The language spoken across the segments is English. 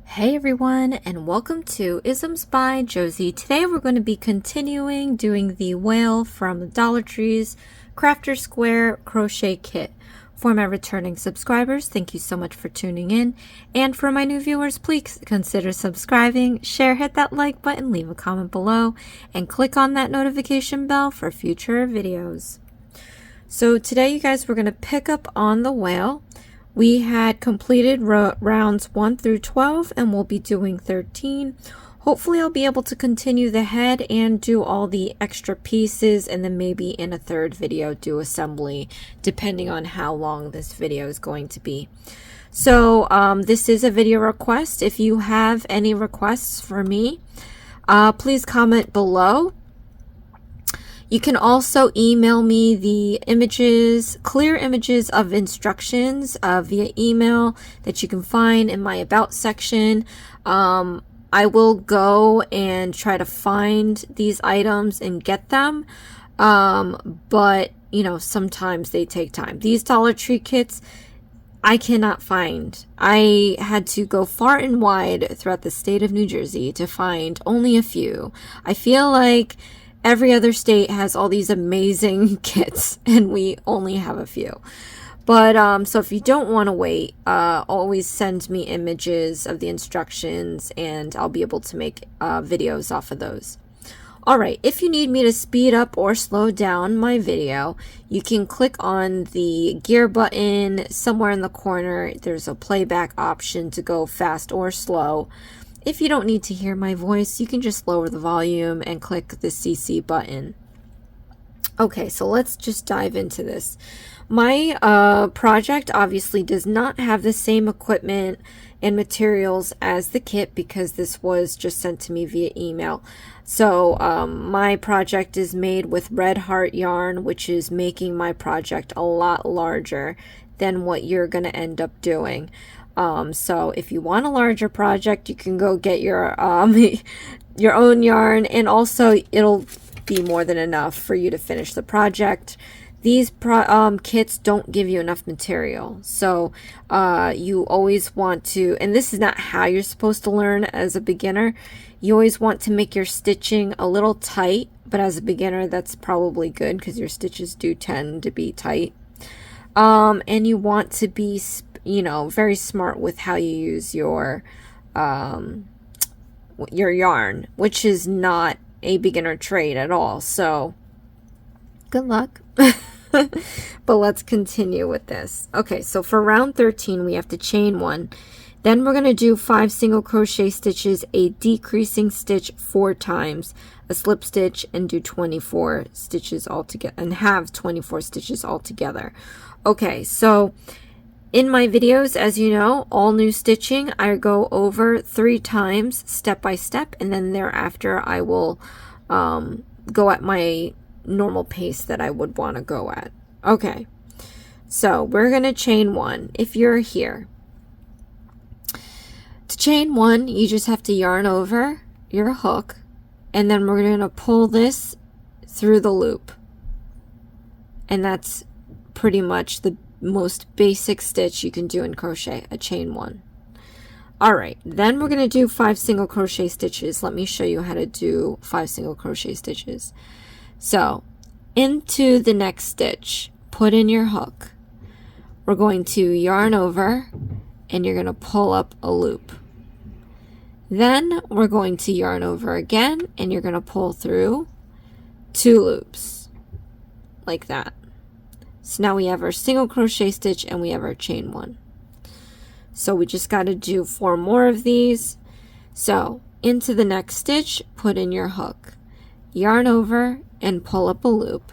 Hey everyone, and welcome to Isms by Josie. Today we're going to be continuing doing the whale from the Dollar Tree's Crafter Square crochet kit. For my returning subscribers, thank you so much for tuning in. And for my new viewers, please consider subscribing, share, hit that like button, leave a comment below, and click on that notification bell for future videos. So today, you guys, we're going to pick up on the whale. We had completed rounds 1 through 12, and we'll be doing 13. Hopefully I'll be able to continue the head and do all the extra pieces, and then maybe in a third video do assembly, depending on how long this video is going to be. So this is a video request. If you have any requests for me, please comment below. You can also email me the images, clear images of instructions via email that you can find in my About section. I will go and try to find these items and get them, but you know, sometimes they take time. These Dollar Tree kits I cannot find. I had to go far and wide throughout the state of New Jersey to find only a few. I feel like every other state has all these amazing kits, and we only have a few. But, so if you don't want to wait, always send me images of the instructions, and I'll be able to make videos off of those. Alright, if you need me to speed up or slow down my video, you can click on the gear button somewhere in the corner. There's a playback option to go fast or slow. If you don't need to hear my voice, you can just lower the volume and click the CC button. Okay, so let's just dive into this. My project obviously does not have the same equipment and materials as the kit because this was just sent to me via email. So my project is made with Red Heart yarn, which is making my project a lot larger than what you're going to end up doing. So if you want a larger project, you can go get your your own yarn, and also it'll be more than enough for you to finish the project. These kits don't give you enough material, so you always want to, and this is not how you're supposed to learn as a beginner. You always want to make your stitching a little tight, but as a beginner that's probably good because your stitches do tend to be tight. And you want to be, you know, very smart with how you use your yarn, which is not a beginner trade at all. So good luck. But let's continue with this. Okay, so for round 13 we have to chain 1. Then we're going to do 5 single crochet stitches, a decreasing stitch 4 times, a slip stitch, and do 24 stitches altogether, and have 24 stitches altogether. Okay, so in my videos, as you know, all new stitching, I go over 3 times step by step, and then thereafter I will go at my normal pace that I would want to go at. Okay, so we're going to chain 1. If you're here, to chain 1, you just have to yarn over your hook, and then we're going to pull this through the loop. And that's pretty much the most basic stitch you can do in crochet, a chain 1. Alright, then we're going to do 5 single crochet stitches. Let me show you how to do 5 single crochet stitches. So, into the next stitch, put in your hook. We're going to yarn over, and you're going to pull up a loop. Then we're going to yarn over again, and you're going to pull through 2 loops, like that. So now we have our single crochet stitch and we have our chain 1. So we just got to do 4 more of these. So into the next stitch, put in your hook, yarn over and pull up a loop,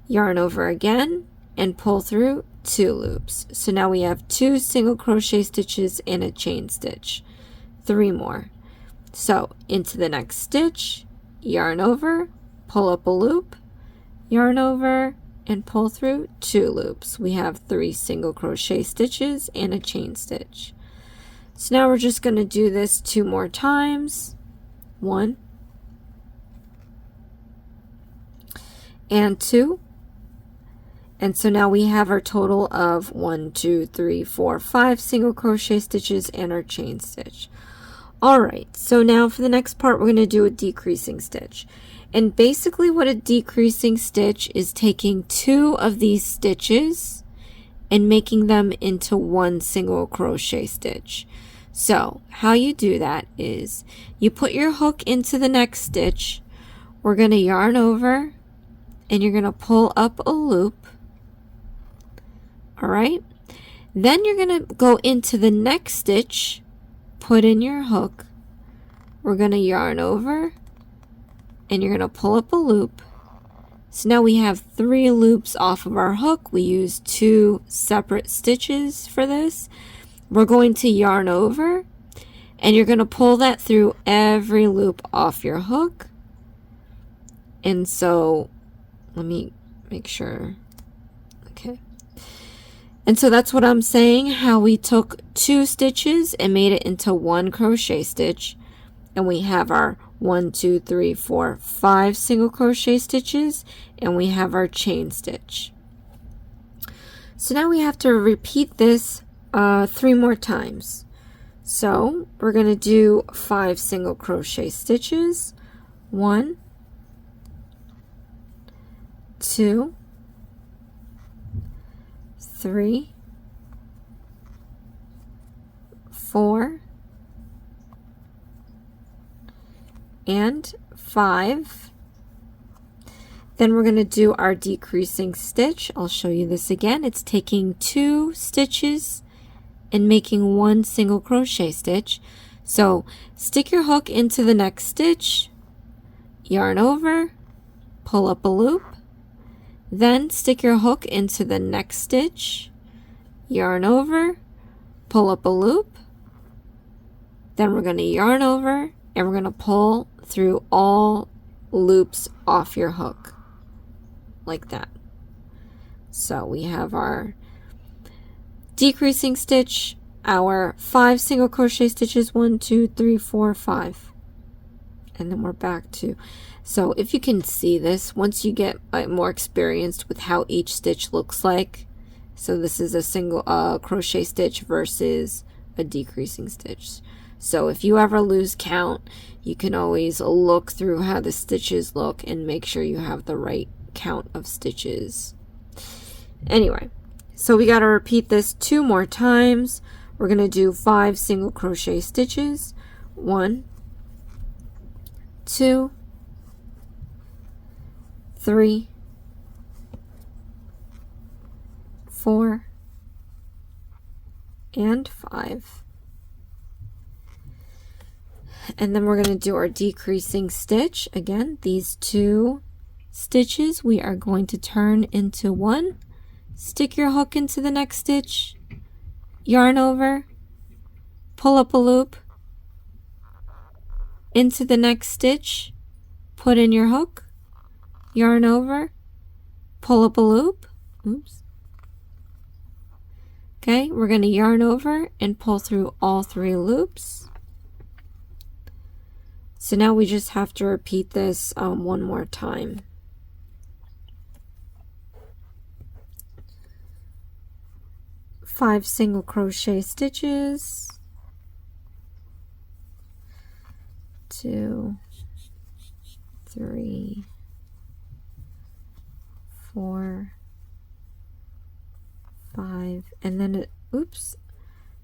yarn over again and pull through 2 loops. So now we have 2 single crochet stitches and a chain stitch. 3 more. So into the next stitch, yarn over, pull up a loop, yarn over, and pull through 2 loops. We have 3 single crochet stitches and a chain stitch. So now we're just going to do this 2 more times. 1 and 2. And so now we have our total of 1, 2, 3, 4, 5 single crochet stitches and our chain stitch. Alright, so now for the next part we're going to do a decreasing stitch. And basically what a decreasing stitch is taking two of these stitches and making them into one single crochet stitch. So how you do that is you put your hook into the next stitch. We're going to yarn over and you're going to pull up a loop. Alright, then you're going to go into the next stitch, put in your hook. We're going to yarn over and you're going to pull up a loop. So now we have 3 loops off of our hook. We use 2 separate stitches for this. We're going to yarn over and you're going to pull that through every loop off your hook. And so let me make sure. Okay. And so that's what I'm saying, how we took 2 stitches and made it into 1 crochet stitch. And we have our 1, 2, 3, 4, 5 single crochet stitches, and we have our chain stitch. So now we have to repeat this 3 more times. So we're going to do 5 single crochet stitches. 1, 2, 3, 4, and 5. Then we're going to do our decreasing stitch. I'll show you this again. It's taking 2 stitches and making 1 single crochet stitch. So stick your hook into the next stitch, yarn over, pull up a loop, then stick your hook into the next stitch, yarn over, pull up a loop, then we're going to yarn over and we're going to pull through all loops off your hook like that. So we have our decreasing stitch, our 5 single crochet stitches, 1, 2, 3, 4, 5, and then we're back to. So if you can see this, once you get more experienced with how each stitch looks like, so this is a single crochet stitch versus a decreasing stitch. So if you ever lose count, you can always look through how the stitches look and make sure you have the right count of stitches. Anyway, so we got to repeat this 2 more times. We're going to do 5 single crochet stitches. 1, 2, 3, 4, and 5. And then we're going to do our decreasing stitch. Again, these 2 stitches we are going to turn into 1. Stick your hook into the next stitch, yarn over, pull up a loop, into the next stitch, put in your hook, yarn over, pull up a loop. Oops. Okay, we're going to yarn over and pull through all 3 loops. So now we just have to repeat this 1 more time. Five single crochet stitches, 2, 3, 4, 5, and then oops,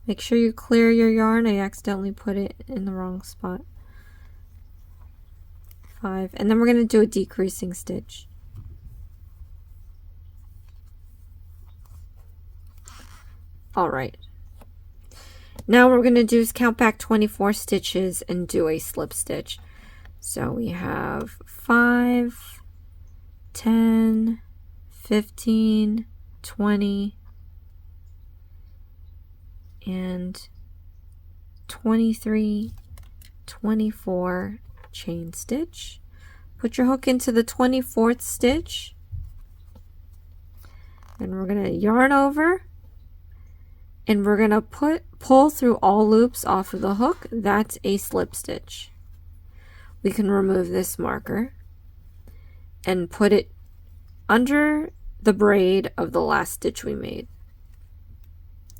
make sure you clear your yarn. I accidentally put it in the wrong spot. 5, and then we're going to do a decreasing stitch. Alright, now what we're going to do is count back 24 stitches and do a slip stitch. So we have 5, 10, 15, 20, and 23, 24 chain stitch. Put your hook into the 24th stitch, and we're going to yarn over, and we're going to pull through all loops off of the hook. That's a slip stitch. We can remove this marker and put it under the braid of the last stitch we made,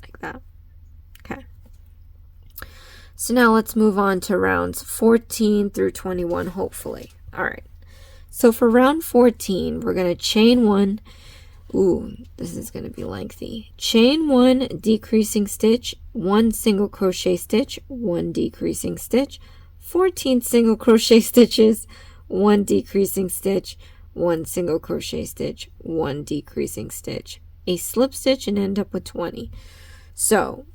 like that. Okay. So now let's move on to rounds 14 through 21, hopefully. All right. So for round 14, we're going to chain 1. Ooh, this is going to be lengthy. Chain 1 decreasing stitch, 1 single crochet stitch, 1 decreasing stitch, 14 single crochet stitches, 1 decreasing stitch, 1 single crochet stitch, 1 decreasing stitch, a slip stitch, and end up with 20. So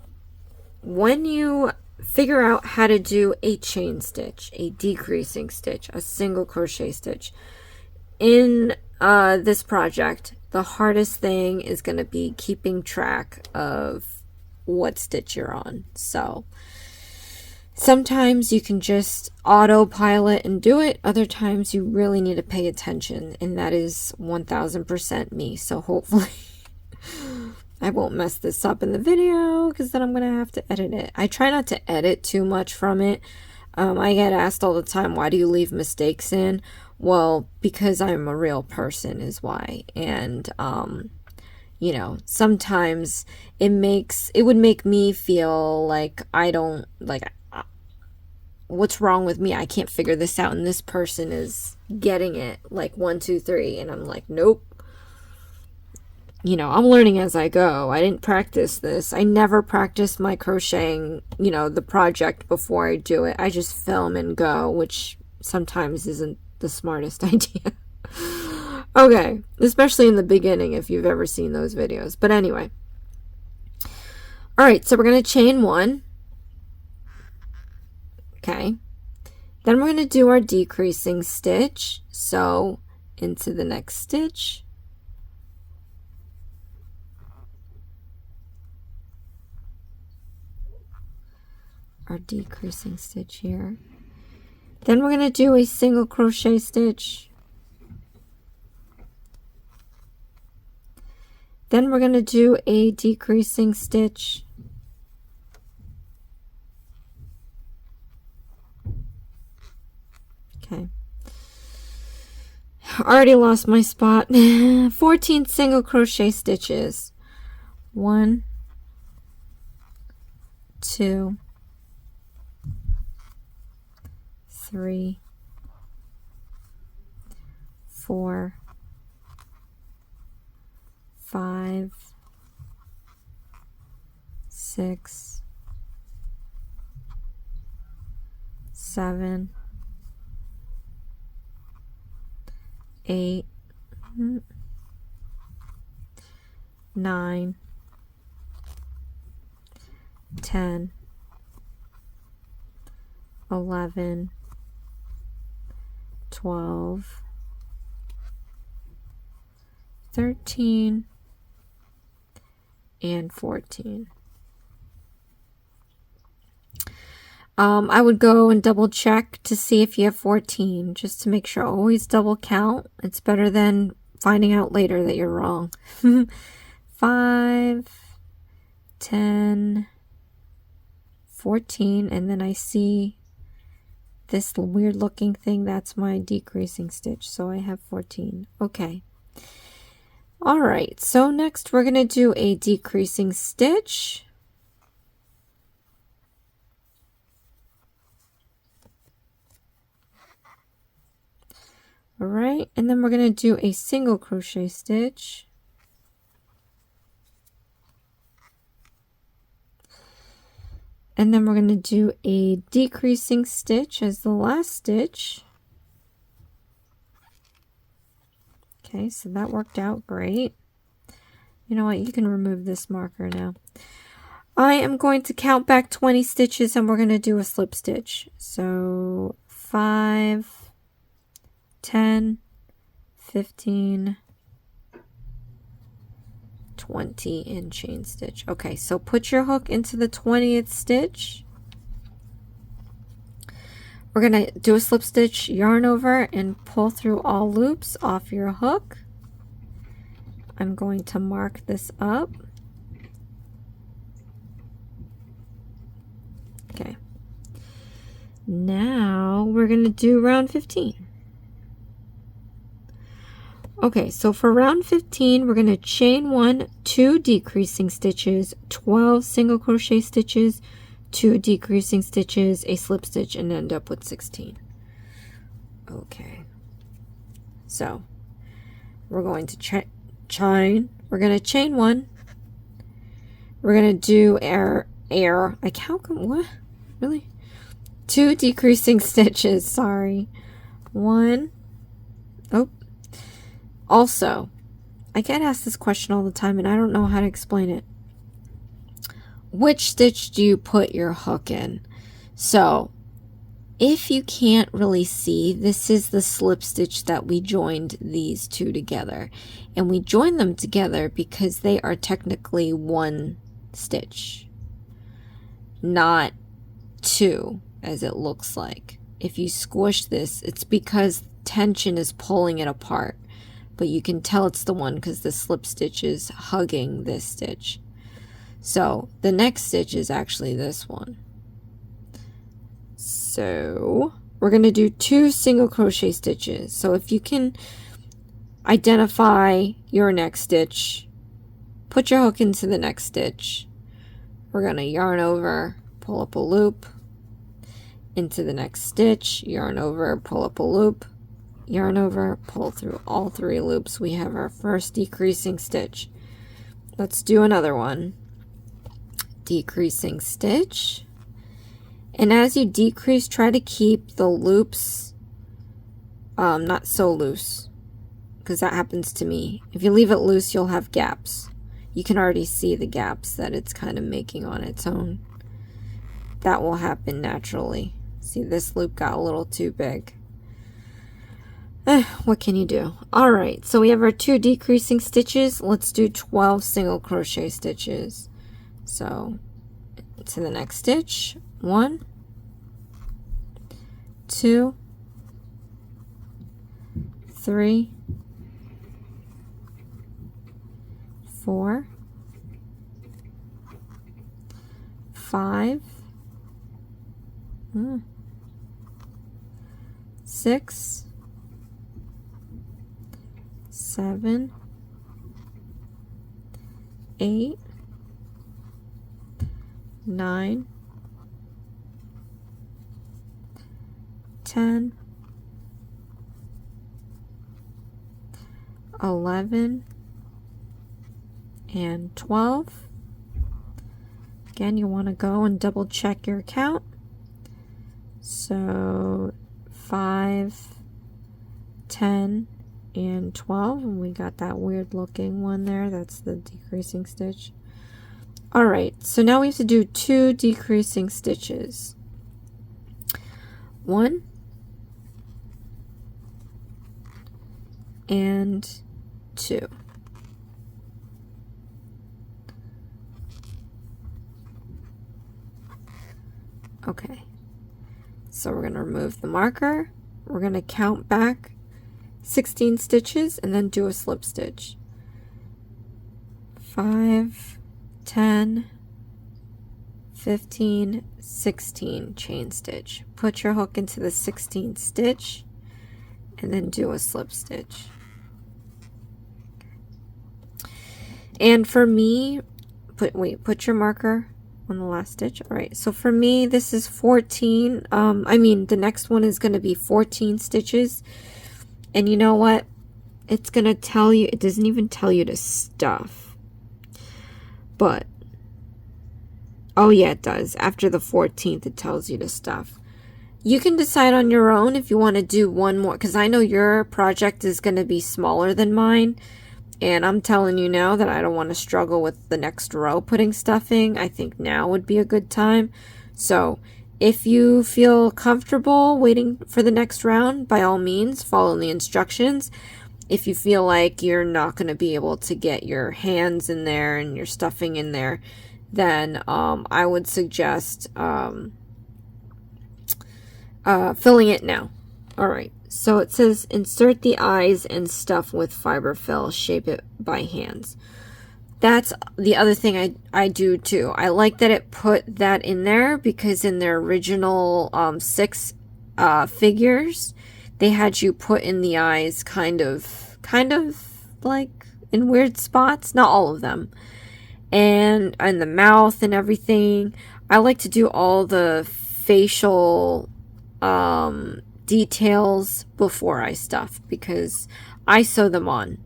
when you figure out how to do a chain stitch, a decreasing stitch, a single crochet stitch in this project, the hardest thing is going to be keeping track of what stitch you're on. So sometimes you can just autopilot and do it. Other times you really need to pay attention, and that is 1000% me. So hopefully I won't mess this up in the video, because then I'm going to have to edit it. I try not to edit too much from it. I get asked all the time, why do you leave mistakes in? Well, because I'm a real person is why. And, you know, sometimes it would make me feel like I don't, like, what's wrong with me? I can't figure this out, and this person is getting it like 1, 2, 3, and I'm like, nope. You know, I'm learning as I go. I didn't practice this. I never practice my crocheting, you know, the project before I do it. I just film and go, which sometimes isn't the smartest idea. Okay, especially in the beginning if you've ever seen those videos. But anyway. All right, so we're going to chain 1. Okay. Then we're going to do our decreasing stitch. So into the next stitch. Our decreasing stitch here. Then we're going to do a single crochet stitch. Then we're going to do a decreasing stitch. Okay. Already lost my spot. 14 single crochet stitches. 1, 2, 3, 4, 5, 6, 7, 8, 9, 10, 11, 12, 13, and 14. I would go and double check to see if you have 14, just to make sure. Always double count. It's better than finding out later that you're wrong. 5, 10, 14, and then I see this weird looking thing. That's my decreasing stitch, so I have 14. Okay. All right, so next we're going to do a decreasing stitch. All right, and then we're going to do a single crochet stitch. And then we're going to do a decreasing stitch as the last stitch. Okay, so that worked out great. You know what, you can remove this marker now. I am going to count back 20 stitches and we're going to do a slip stitch. So 5, 10, 15, 20, and chain stitch. Okay, so put your hook into the 20th stitch. We're going to do a slip stitch, yarn over, and pull through all loops off your hook. I'm going to mark this up. Okay. Now we're going to do round 15. Okay, so for round 15, we're going to chain 1, 2 decreasing stitches, 12 single crochet stitches, 2 decreasing stitches, a slip stitch, and end up with 16. Okay, so we're going to chain. We're going to chain 1. We're going to do like how come, what? Really? 2 decreasing stitches, sorry. 1. Oh. Also, I get asked this question all the time and I don't know how to explain it. Which stitch do you put your hook in? So, if you can't really see, this is the slip stitch that we joined these 2 together. And we joined them together because they are technically 1 stitch, not 2 as it looks like. If you squish this, it's because tension is pulling it apart, but you can tell it's the one because the slip stitch is hugging this stitch. So the next stitch is actually this one. So we're going to do 2 single crochet stitches. So if you can identify your next stitch, put your hook into the next stitch. We're going to yarn over, pull up a loop, into the next stitch, yarn over, pull up a loop, yarn over, pull through all 3 loops. We have our first decreasing stitch. Let's do another one. Decreasing stitch. And as you decrease, try to keep the loops not so loose, because that happens to me. If you leave it loose, you'll have gaps. You can already see the gaps that it's kind of making on its own. That will happen naturally. See, this loop got a little too big. What can you do? Alright, so we have our 2 decreasing stitches. Let's do 12 single crochet stitches. So, to the next stitch. 1, 2, 3, 4, 5, 6, 7, 8, 9, 10, 11, and 12. Again, you want to go and double check your count. So 5, 10, and 12, and we got that weird looking one there. That's the decreasing stitch. Alright, so now we have to do 2 decreasing stitches. 1 and 2. Okay, so we're going to remove the marker. We're going to count back 16 stitches and then do a slip stitch. 5, 10, 15, 16 chain stitch. Put your hook into the 16th stitch and then do a slip stitch. And for me, put your marker on the last stitch. All right, so for me, this is 14. The next one is going to be 14 stitches. And you know what? It's going to tell you, it doesn't even tell you to stuff. But, oh yeah, it does. After the 14th, it tells you to stuff. You can decide on your own if you want to do one more, because I know your project is going to be smaller than mine. And I'm telling you now that I don't want to struggle with the next row putting stuffing. I think now would be a good time. So if you feel comfortable waiting for the next round, by all means, follow the instructions. If you feel like you're not going to be able to get your hands in there and your stuffing in there, then I would suggest filling it now. All right. So it says insert the eyes and stuff with fiber fill, shape it by hands. That's the other thing I do too. I like that it put that in there because in their original 6 figures, they had you put in the eyes kind of like in weird spots, not all of them. And the mouth and everything. I like to do all the facial details before I stuff because I sew them on.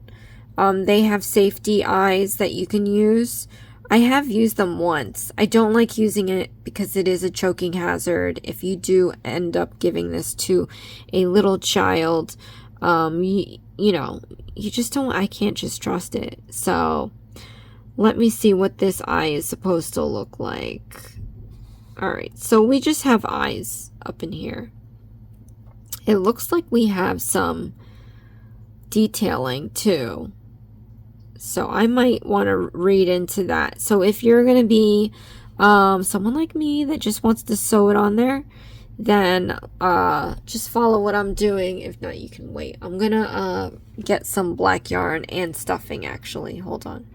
They have safety eyes that you can use. I have used them once. I don't like using it because it is a choking hazard. If you do end up giving this to a little child, you know, you just don't, I can't just trust it. So let me see what this eye is supposed to look like. Alright, so we just have eyes up in here. It looks like we have some detailing too. So I might want to read into that. So if you're going to be someone like me that just wants to sew it on there, then just follow what I'm doing. If not, you can wait. I'm going to get some black yarn and stuffing actually. Hold on.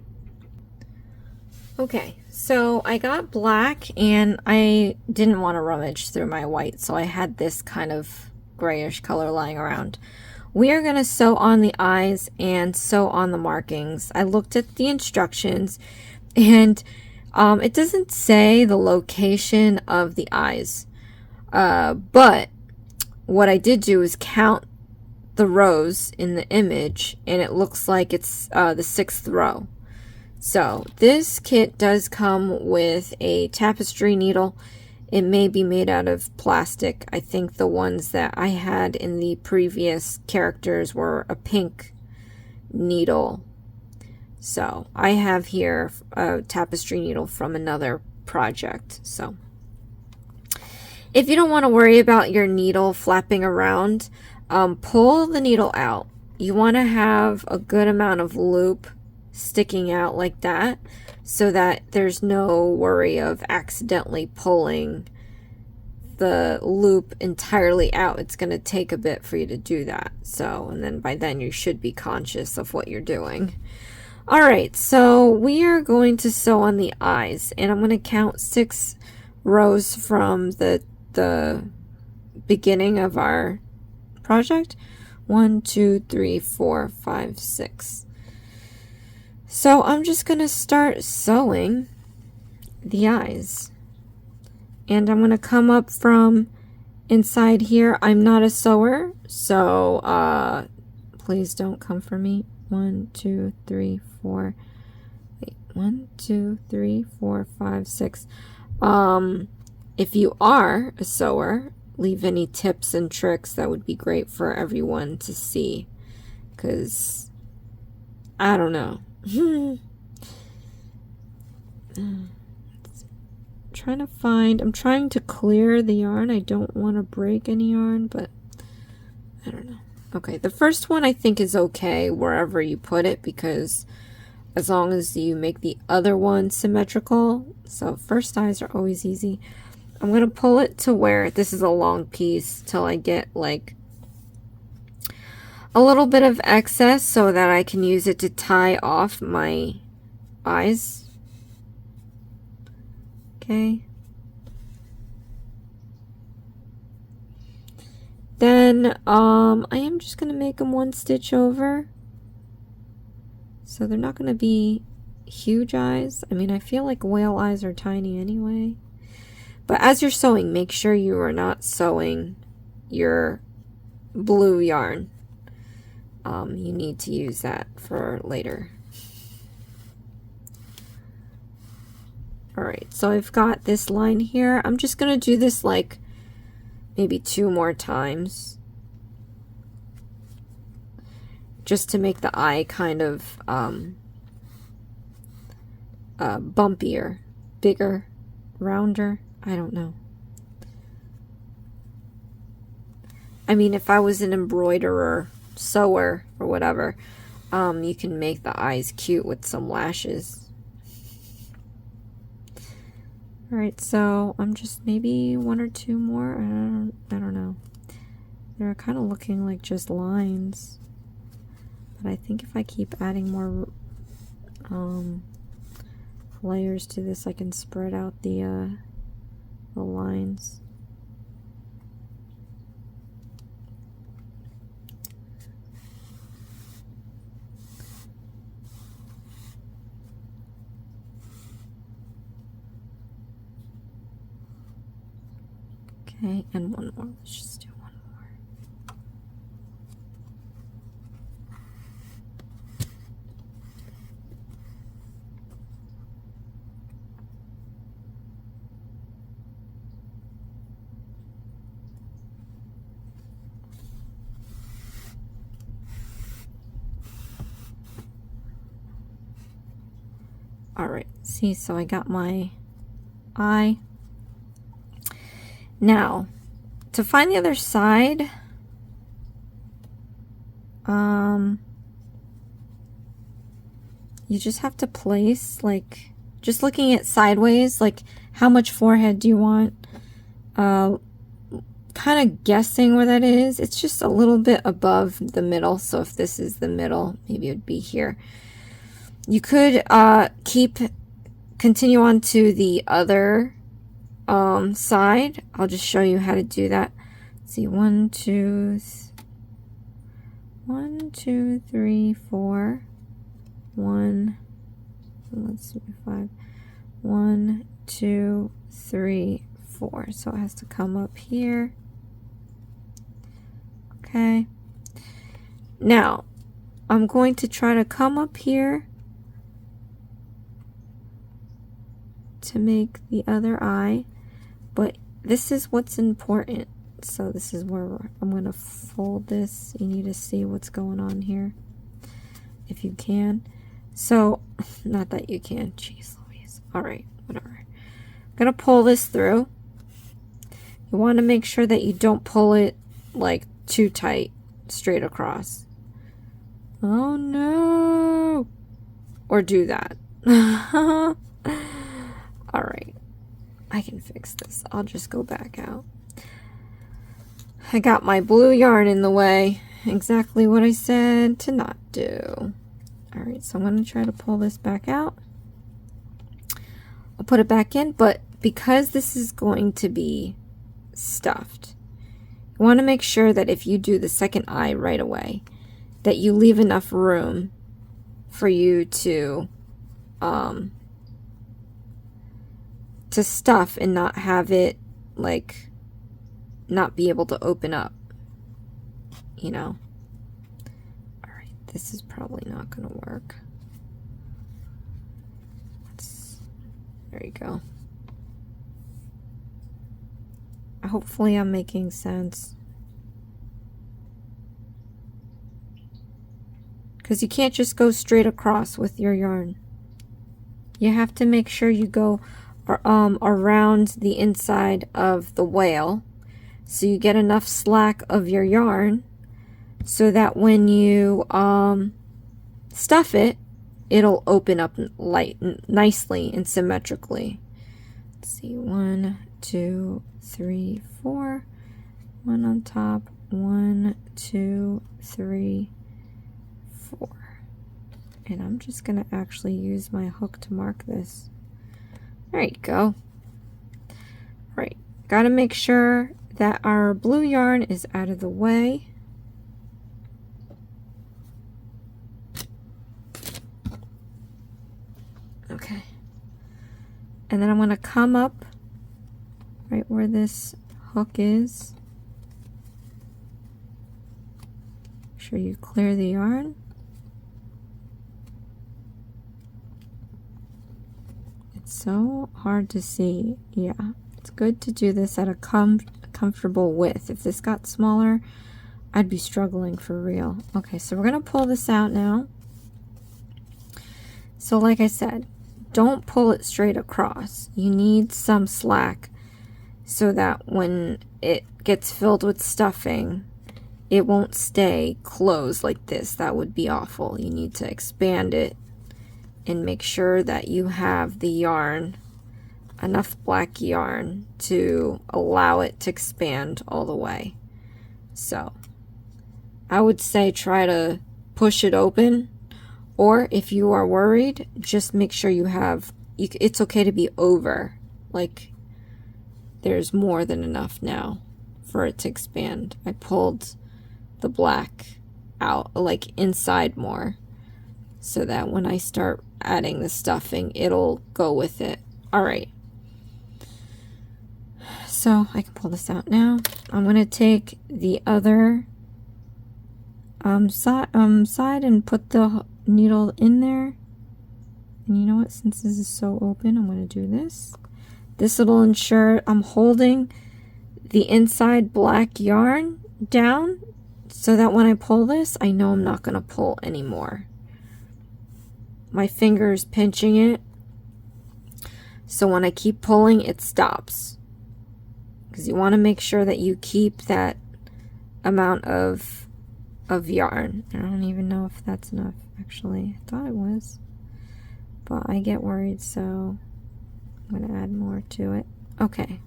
Okay, so I got black and I didn't want to rummage through my white, so I had this kind of grayish color lying around. We are going to sew on the eyes and sew on the markings. I looked at the instructions and it doesn't say the location of the eyes, but what I did do is count the rows in the image and it looks like it's the 6th row. So this kit does come with a tapestry needle. It may be made out of plastic. I think the ones that I had in the previous characters were a pink needle. So I have here a tapestry needle from another project. So if you don't want to worry about your needle flapping around, pull the needle out. You want to have a good amount of loop sticking out like that so that there's no worry of accidentally pulling the loop entirely out. It's going to take a bit for you to do that. So, and then by then you should be conscious of what you're doing. Alright, so we are going to sew on the eyes and I'm going to count 6 rows from the beginning of our project. 1, 2, 3, 4, 5, 6. So I'm just going to start sewing the eyes. And I'm going to come up from inside here. I'm not a sewer, so please don't come for me. 1, 2, 3, 4. Wait, 1, 2, 3, 4, 5, 6. If you are a sewer, leave any tips and tricks. That would be great for everyone to see. Because I don't know. I'm trying to clear the yarn. I don't want to break any yarn, but I don't know. Okay, the first one I think is okay wherever you put it because as long as you make the other one symmetrical. So first eyes are always easy. I'm going to pull it to where this is a long piece till I get like a little bit of excess so that I can use it to tie off my eyes. Okay. Then I am just going to make them 1 stitch over. So they're not going to be huge eyes. I mean, I feel like whale eyes are tiny anyway. But as you're sewing, make sure you are not sewing your blue yarn. You need to use that for later. Alright, so I've got this line here. I'm just going to do this like maybe 2 more times. Just to make the eye kind of bumpier, bigger, rounder. I don't know. I mean, if I was an embroiderer, sewer, or whatever, you can make the eyes cute with some lashes. Alright, so I'm just maybe 1 or 2 more. I don't know. They're kind of looking like just lines. But I think if I keep adding more layers to this, I can spread out the lines. Okay, and one more. Let's just do one more. All right, see, so I got my eye. Now, to find the other side, you just have to place, like, just looking at sideways, like, how much forehead do you want? Kind of guessing where that is. It's just a little bit above the middle, so if this is the middle, maybe it would be here. You could continue on to the other side. I'll just show you how to do that. Let's see, 1, 2, 3, 4. 1, let's see, 5. 1, 2, 3, 4. So it has to come up here. Okay. Now, I'm going to try to come up here to make the other eye, but this is what's important. So this is where I'm going to fold this. You need to see what's going on here if you can. So, not that you can. Jeez Louise. Alright, whatever. I'm going to pull this through. You want to make sure that you don't pull it like too tight straight across. Oh no! Or do that. Alright. I can fix this. I'll just go back out. I got my blue yarn in the way. Exactly what I said to not do. Alright, so I'm going to try to pull this back out. I'll put it back in, but because this is going to be stuffed, you want to make sure that if you do the second eye right away, that you leave enough room for you to stuff and not have it, like, not be able to open up, you know. This is probably not going to work. There you go. Hopefully I'm making sense. Because you can't just go straight across with your yarn. You have to make sure you go around the inside of the whale so you get enough slack of your yarn, so that when you stuff it, it'll open up nicely and symmetrically. Let's see, 1, 2, 3, 4. 1 on top, 1, 2, 3, 4. And I'm just going to actually use my hook to mark this. There you go. Right, got to make sure that our blue yarn is out of the way. Okay, and then I'm going to come up right where this hook is. Make sure you clear the yarn. It's so hard to see. Yeah, it's good to do this at a comfortable width. If this got smaller, I'd be struggling for real. Okay, so we're going to pull this out now. So like I said, don't pull it straight across. You need some slack so that when it gets filled with stuffing, it won't stay closed like this. That would be awful. You need to expand it and make sure that you have the yarn, enough black yarn to allow it to expand all the way. So I would say try to push it open. Or if you are worried, just make sure you have, it's okay to be over. Like, there's more than enough now for it to expand. I pulled the black out, like inside more, so that when I start adding the stuffing, it'll go with it. Alright. So I can pull this out now. I'm going to take the other side and put the needle in there. And you know what? Since this is so open, I'm going to do this. This will ensure I'm holding the inside black yarn down so that when I pull this, I know I'm not going to pull anymore. My finger is pinching it, so when I keep pulling, it stops. Because you want to make sure that you keep that amount of yarn. I don't even know if that's enough, actually. I thought it was. But I get worried, so I'm going to add more to it. Okay.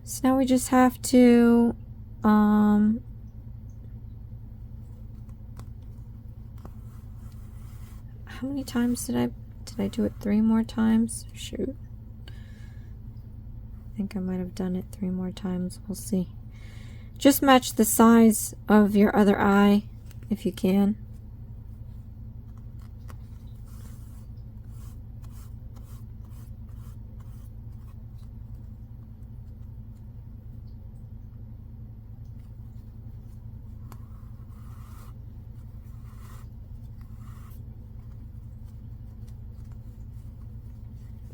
So now we just have to how many times did I do it? 3 more times? Shoot. I think I might have done it 3 more times. We'll see. Just match the size of your other eye if you can.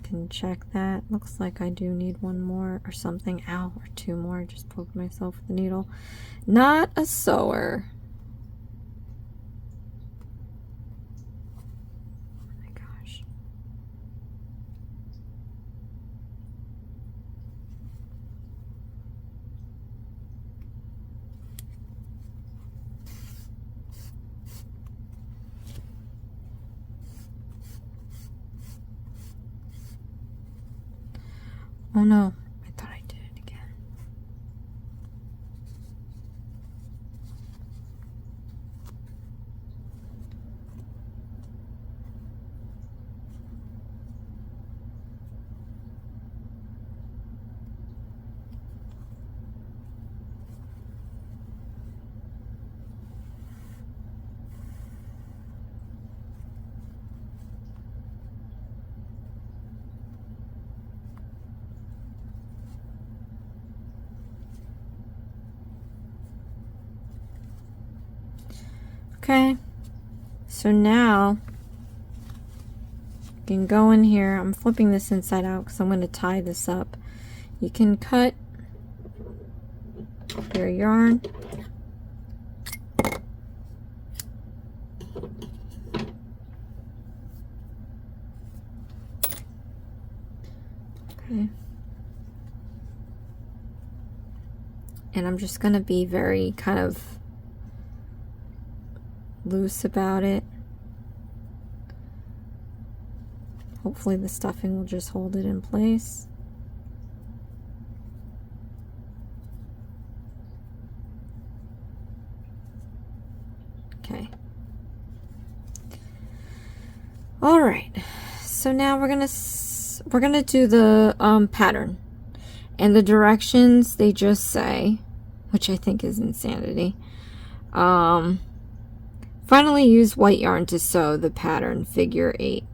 Can check that. Looks like I do need 1 more or something. Ow, or 2 more. I just poked myself with the needle. Not a sewer. Oh my gosh. Oh no, I thought I did it again. Okay, so now you can go in here. I'm flipping this inside out because I'm going to tie this up. You can cut your yarn. Okay. And I'm just going to be very kind of loose about it. Hopefully the stuffing will just hold it in place. Okay. All right. So now we're gonna do the pattern, and the directions they just say, which I think is insanity. Finally use white yarn to sew the pattern figure 8.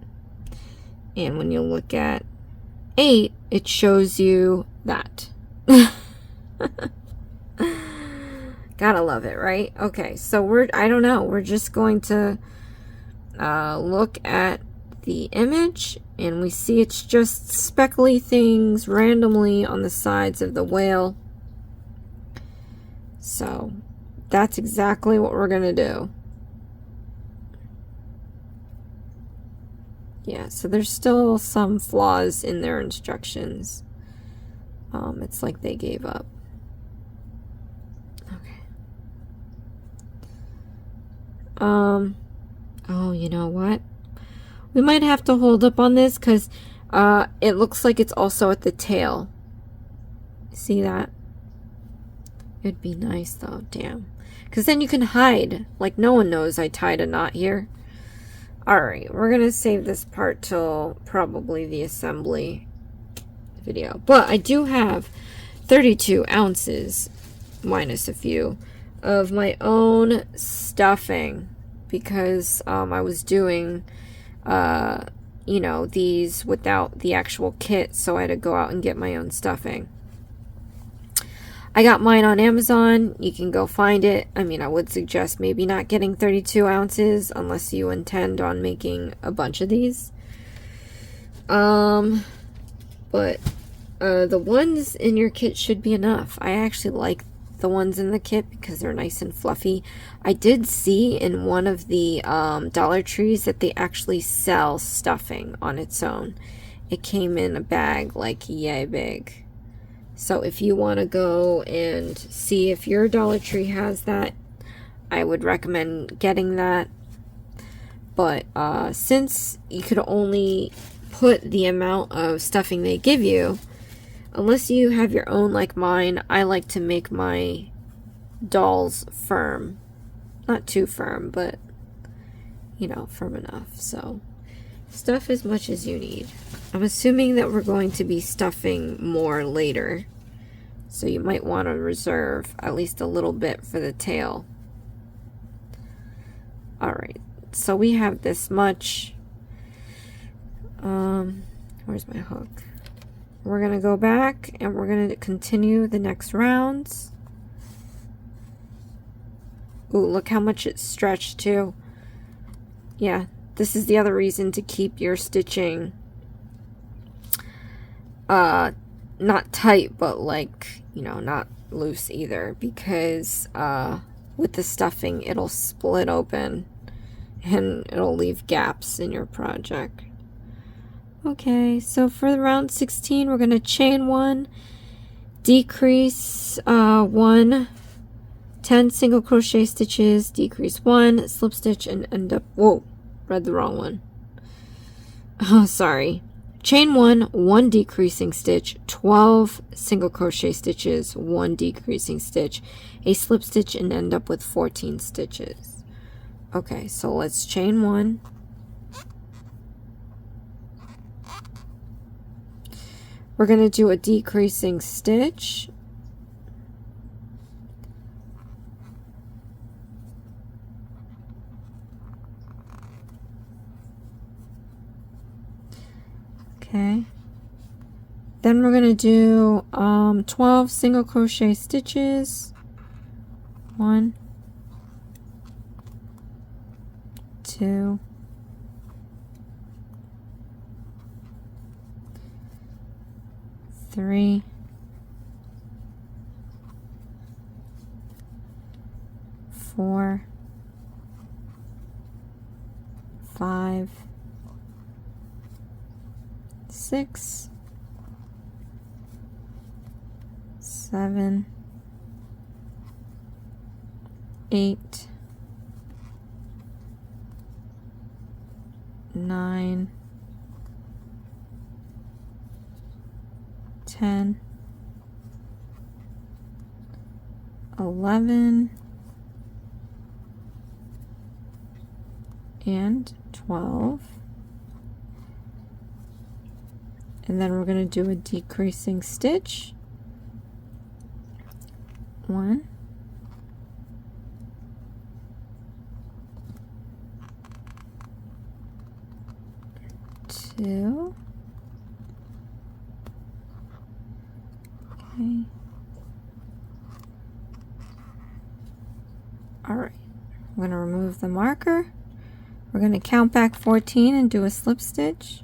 And when you look at 8, it shows you that. Gotta love it, right? Okay, so I don't know, we're just going to look at the image, and we see it's just speckly things randomly on the sides of the whale. So that's exactly what we're gonna do. Yeah, so there's still some flaws in their instructions. It's like they gave up. Okay. Oh, you know what? We might have to hold up on this because it looks like it's also at the tail. See that? It'd be nice though, damn. Because then you can hide. Like no one knows I tied a knot here. Alright, we're going to save this part till probably the assembly video. But I do have 32 ounces, minus a few, of my own stuffing. Because I was doing, you know, these without the actual kit, so I had to go out and get my own stuffing. I got mine on Amazon. You can go find it. I mean, I would suggest maybe not getting 32 ounces unless you intend on making a bunch of these. But the ones in your kit should be enough. I actually like the ones in the kit because they're nice and fluffy. I did see in one of the Dollar Trees that they actually sell stuffing on its own. It came in a bag like yay big. So if you want to go and see if your Dollar Tree has that, I would recommend getting that. But since you could only put the amount of stuffing they give you, unless you have your own like mine, I like to make my dolls firm. Not too firm, but, you know, firm enough. So stuff as much as you need. I'm assuming that we're going to be stuffing more later, so you might want to reserve at least a little bit for the tail. Alright, so we have this much. Where's my hook? We're going to go back and we're going to continue the next rounds. Ooh, look how much it's stretched too. Yeah, this is the other reason to keep your stitching not tight, but like, you know, not loose either, because with the stuffing it'll split open and it'll leave gaps in your project. Okay, so for the round 16 we're going to chain 1, decrease 1, 10 single crochet stitches, decrease 1, slip stitch, and end up, whoa, read the wrong one. Oh, sorry. Chain 1, 1 decreasing stitch, 12 single crochet stitches, 1 decreasing stitch, a slip stitch, and end up with 14 stitches. Okay, so let's chain 1. We're going to do a decreasing stitch. Okay. Then we're going to do 12 single crochet stitches. 1, 2, 3, 4, 5, 6, 7, 8, 9, 10, 11, and 12. And then we're going to do a decreasing stitch. 1, 2, okay. Alright, I'm going to remove the marker. We're going to count back 14 and do a slip stitch.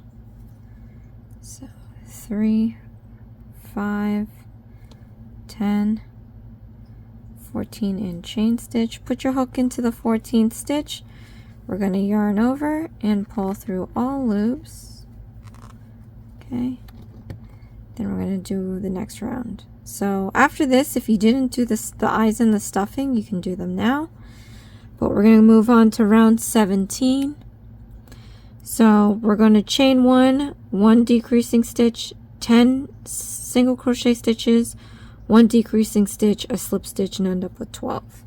So 3, 5, 10, 14, and chain stitch. Put your hook into the 14th stitch. We're going to yarn over and pull through all loops. Okay. Then we're going to do the next round. So after this, if you didn't do the eyes and the stuffing, you can do them now. But we're going to move on to round 17. So we're going to chain 1, 1 decreasing stitch, 10 single crochet stitches, 1 decreasing stitch, a slip stitch, and end up with 12.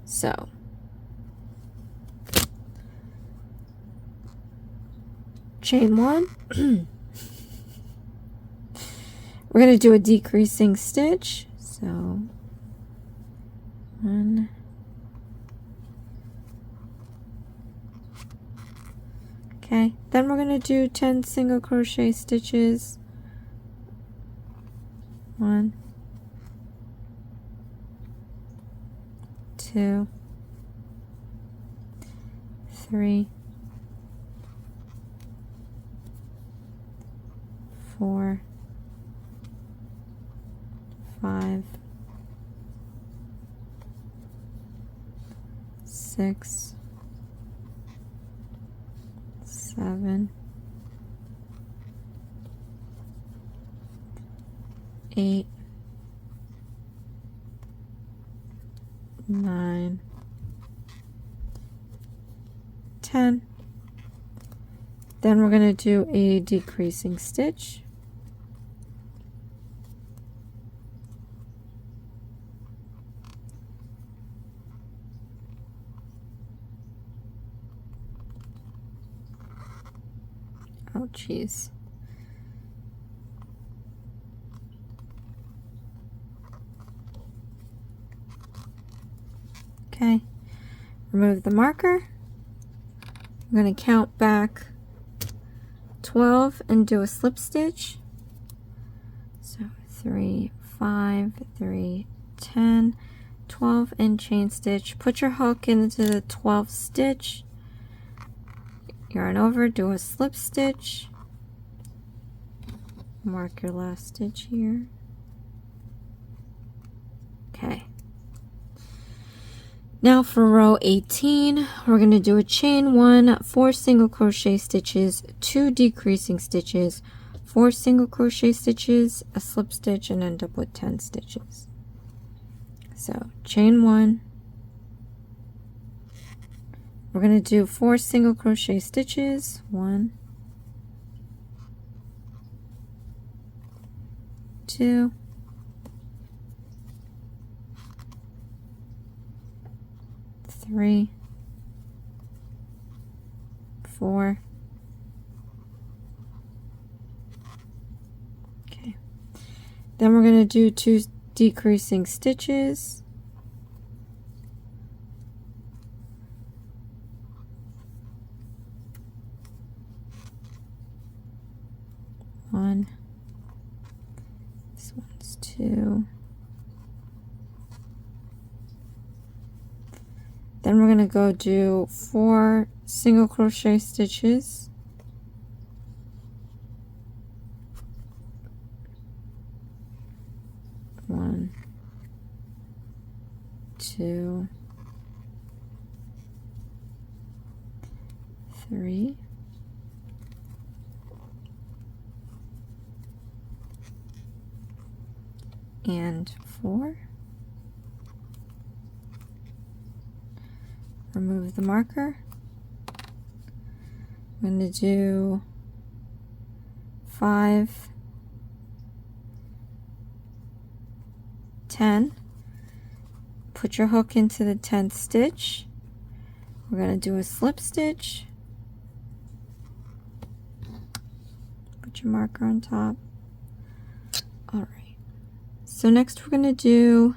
So chain 1. We're going to do a decreasing stitch. So 1. Okay, then we're going to do 10 single crochet stitches. 1, 2, 3, 4, 5, 6, 7, 8, 9, 10. Then we're going to do a decreasing stitch. Oh, geez. Okay, remove the marker. I'm going to count back 12 and do a slip stitch. So 3, 5, 3, 10, 12 and chain stitch. Put your hook into the 12th stitch. Yarn over, do a slip stitch. Mark your last stitch here. Okay. Now for row 18, we're going to do a chain 1, 4 single crochet stitches, 2 decreasing stitches, 4 single crochet stitches, a slip stitch, and end up with 10 stitches. So chain 1, we're going to do 4 single crochet stitches, 1, 2, 3, 4. Okay. Then we're going to do 2 decreasing stitches. 1. This one's 2. Then we're going to go do 4 single crochet stitches. 1, 2, 3, and 4. Remove the marker. I'm going to do 5, 10. Put your hook into the 10th stitch. We're going to do a slip stitch. Put your marker on top. All right. So next we're going to do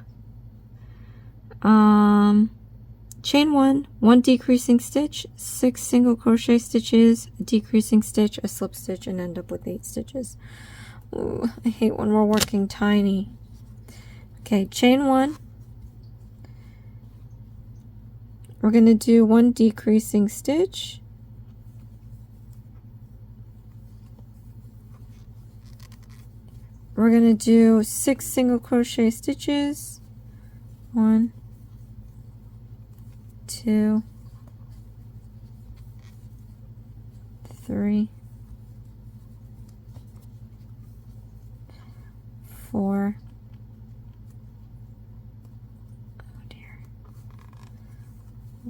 chain 1, 1 decreasing stitch, 6 single crochet stitches, a decreasing stitch, a slip stitch, and end up with 8 stitches. Ooh, I hate when we're working tiny. Okay, chain 1. We're going to do 1 decreasing stitch. We're going to do 6 single crochet stitches. 1, 2, 3, 4. Oh dear.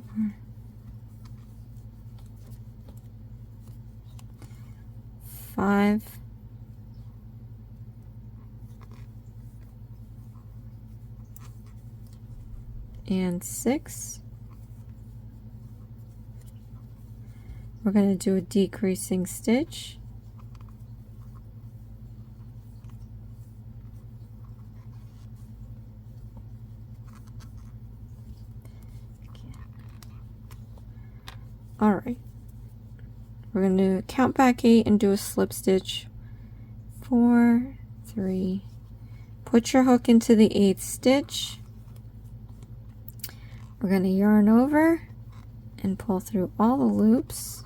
4, 5, and 6. We're going to do a decreasing stitch. All right. we're going to count back 8 and do a slip stitch. 4, 3. Put your hook into the 8th stitch. We're going to yarn over and pull through all the loops.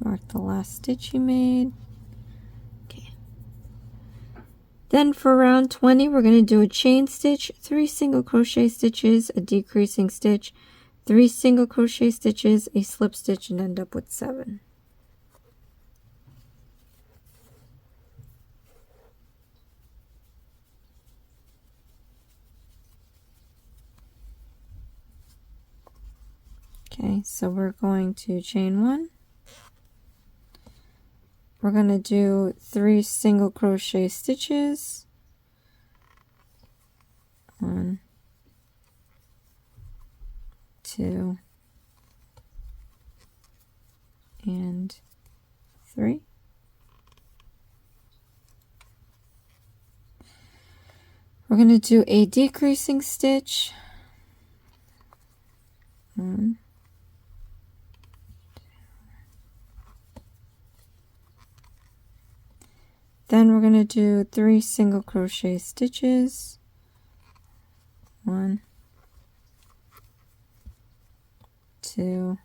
Mark the last stitch you made. Okay. Then for round 20, we're going to do a chain stitch, 3 single crochet stitches, a decreasing stitch, 3 single crochet stitches, a slip stitch, and end up with 7. Okay, so we're going to chain 1. We're going to do 3 single crochet stitches. 1, 2, and 3. We're going to do a decreasing stitch. 1, then we're going to do 3 single crochet stitches. 1, 2,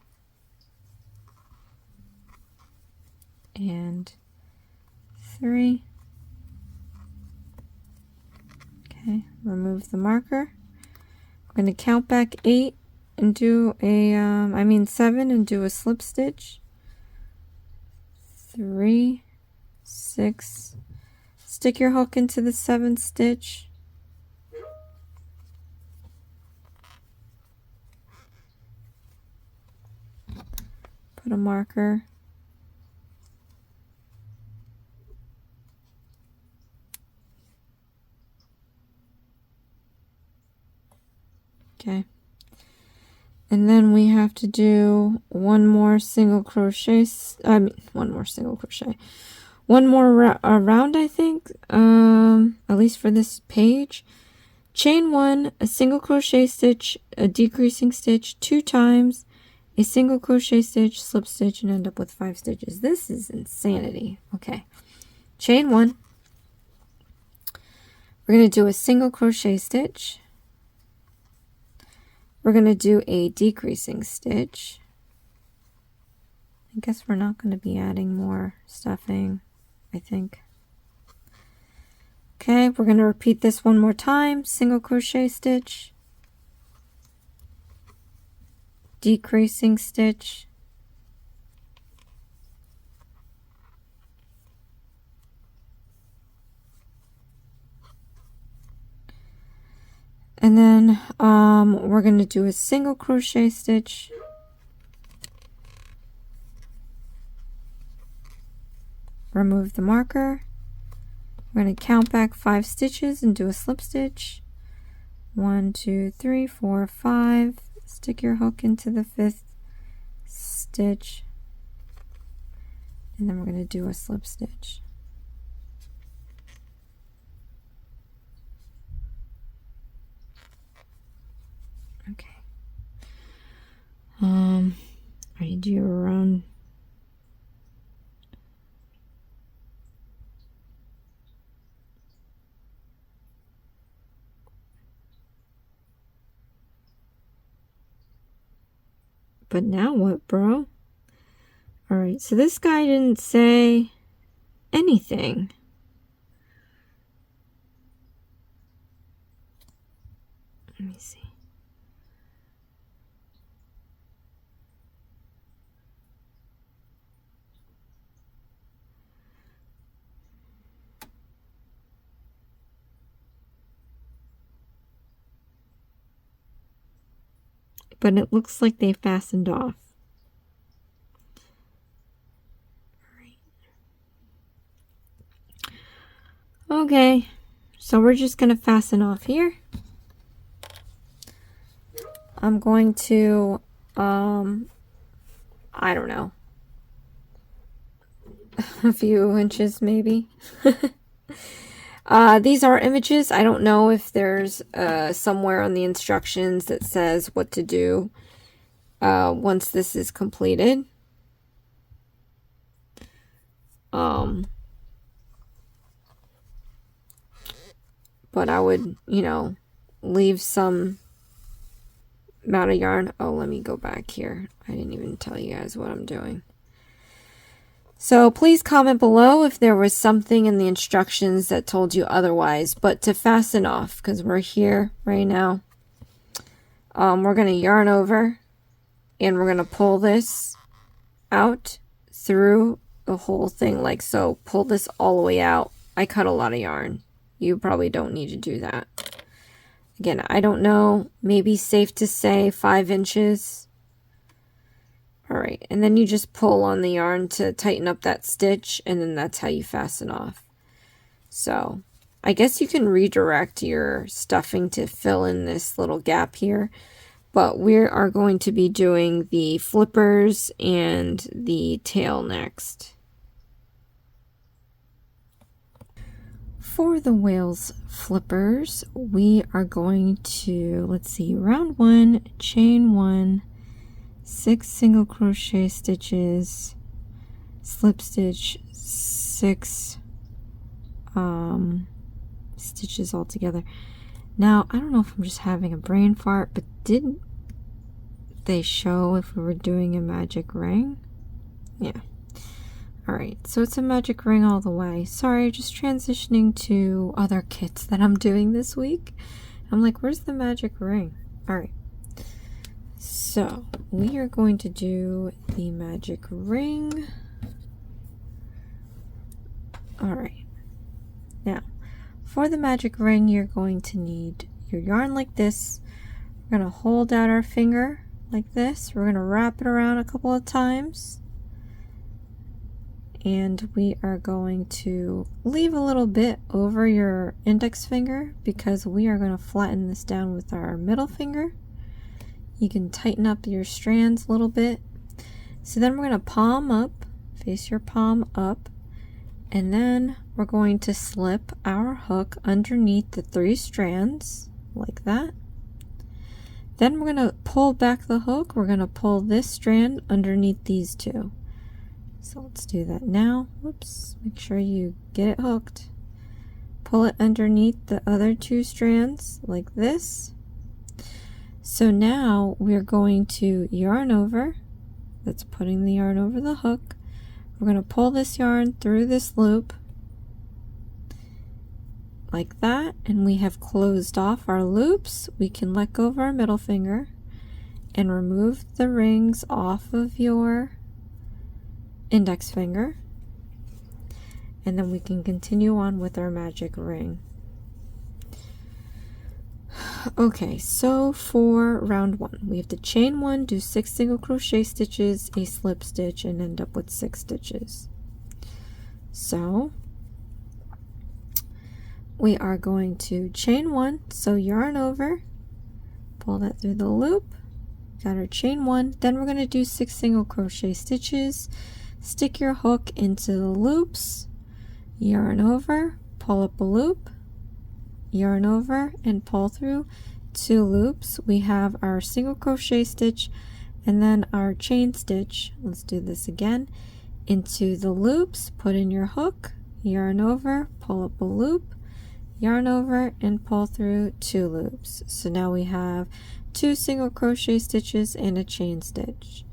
and 3. Okay, remove the marker. We're going to count back 8 and do a, 7 and do a slip stitch. 3, 6. Stick your hook into the 7th stitch. Put a marker. Okay. And then we have to do one more single crochet, one more round, I think, at least for this page. Chain 1, a single crochet stitch, a decreasing stitch 2 times, a single crochet stitch, slip stitch, and end up with 5 stitches. This is insanity. Okay. Chain 1. We're going to do a single crochet stitch. We're going to do a decreasing stitch. I guess we're not going to be adding more stuffing, I think. Okay, we're going to repeat this one more time. Single crochet stitch, decreasing stitch, and then we're going to do a single crochet stitch, remove the marker. We're going to count back 5 stitches and do a slip stitch. 1, 2, 3, 4, 5. Stick your hook into the 5th stitch, and then we're going to do a slip stitch. Okay. I do around. But now what, bro? Alright, so this guy didn't say anything. Let me see. But it looks like they fastened off. Okay, so we're just going to fasten off here. I'm going to, I don't know, a few inches maybe. These are images. I don't know if there's somewhere on the instructions that says what to do. once this is completed. But I would, you know, leave some amount of yarn. Oh, let me go back here. I didn't even tell you guys what I'm doing. So please comment below if there was something in the instructions that told you otherwise. But to fasten off, because we're here right now, we're going to yarn over and we're going to pull this out through the whole thing like so. Pull this all the way out. I cut a lot of yarn. You probably don't need to do that. Again, I don't know. Maybe safe to say 5 inches. Alright, and then you just pull on the yarn to tighten up that stitch, and then that's how you fasten off. So, I guess you can redirect your stuffing to fill in this little gap here, but we are going to be doing the flippers and the tail next. For the whale's flippers, we are going to, let's see, round 1, chain 1, 6 single crochet stitches, slip stitch, 6 stitches all together. Now, I don't know if I'm just having a brain fart, but didn't they show if we were doing a magic ring? Yeah. Alright, so it's a magic ring all the way. Sorry, just transitioning to other kits that I'm doing this week. I'm like, where's the magic ring? Alright. So, we are going to do the magic ring. Alright. Now, for the magic ring, you're going to need your yarn like this. We're going to hold out our finger like this. We're going to wrap it around a couple of times. And we are going to leave a little bit over your index finger because we are going to flatten this down with our middle finger. You can tighten up your strands a little bit. So then we're going to palm up, face your palm up, and then we're going to slip our hook underneath the 3 strands like that. Then we're going to pull back the hook. We're going to pull this strand underneath these 2. So let's do that now. Whoops, make sure you get it hooked. Pull it underneath the other 2 strands like this. So now we're going to yarn over. That's putting the yarn over the hook. We're going to pull this yarn through this loop like that, and we have closed off our loops. We can let go of our middle finger and remove the rings off of your index finger, and then we can continue on with our magic ring. Okay, so for round 1, we have to chain 1, do 6 single crochet stitches, a slip stitch, and end up with 6 stitches. So we are going to chain 1, so yarn over, pull that through the loop, got our chain 1, then we're going to do 6 single crochet stitches. Stick your hook into the loops, yarn over, pull up a loop, yarn over, and pull through 2 loops. We have our single crochet stitch and then our chain stitch. Let's do this again. Into the loops, put in your hook, yarn over, pull up a loop, yarn over, and pull through 2 loops. So now we have 2 single crochet stitches and a chain stitch.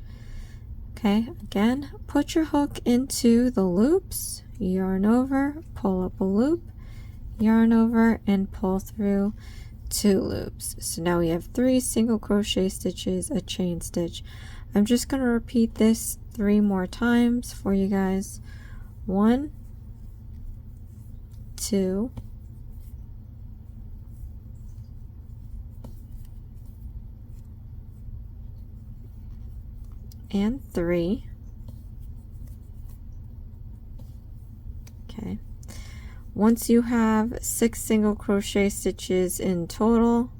Okay, again, put your hook into the loops, yarn over, pull up a loop, yarn over, and pull through 2 loops. So now we have 3 single crochet stitches, a chain stitch. I'm just going to repeat this 3 more times for you guys. 1, 2, and 3. Okay. Once you have 6 single crochet stitches in total,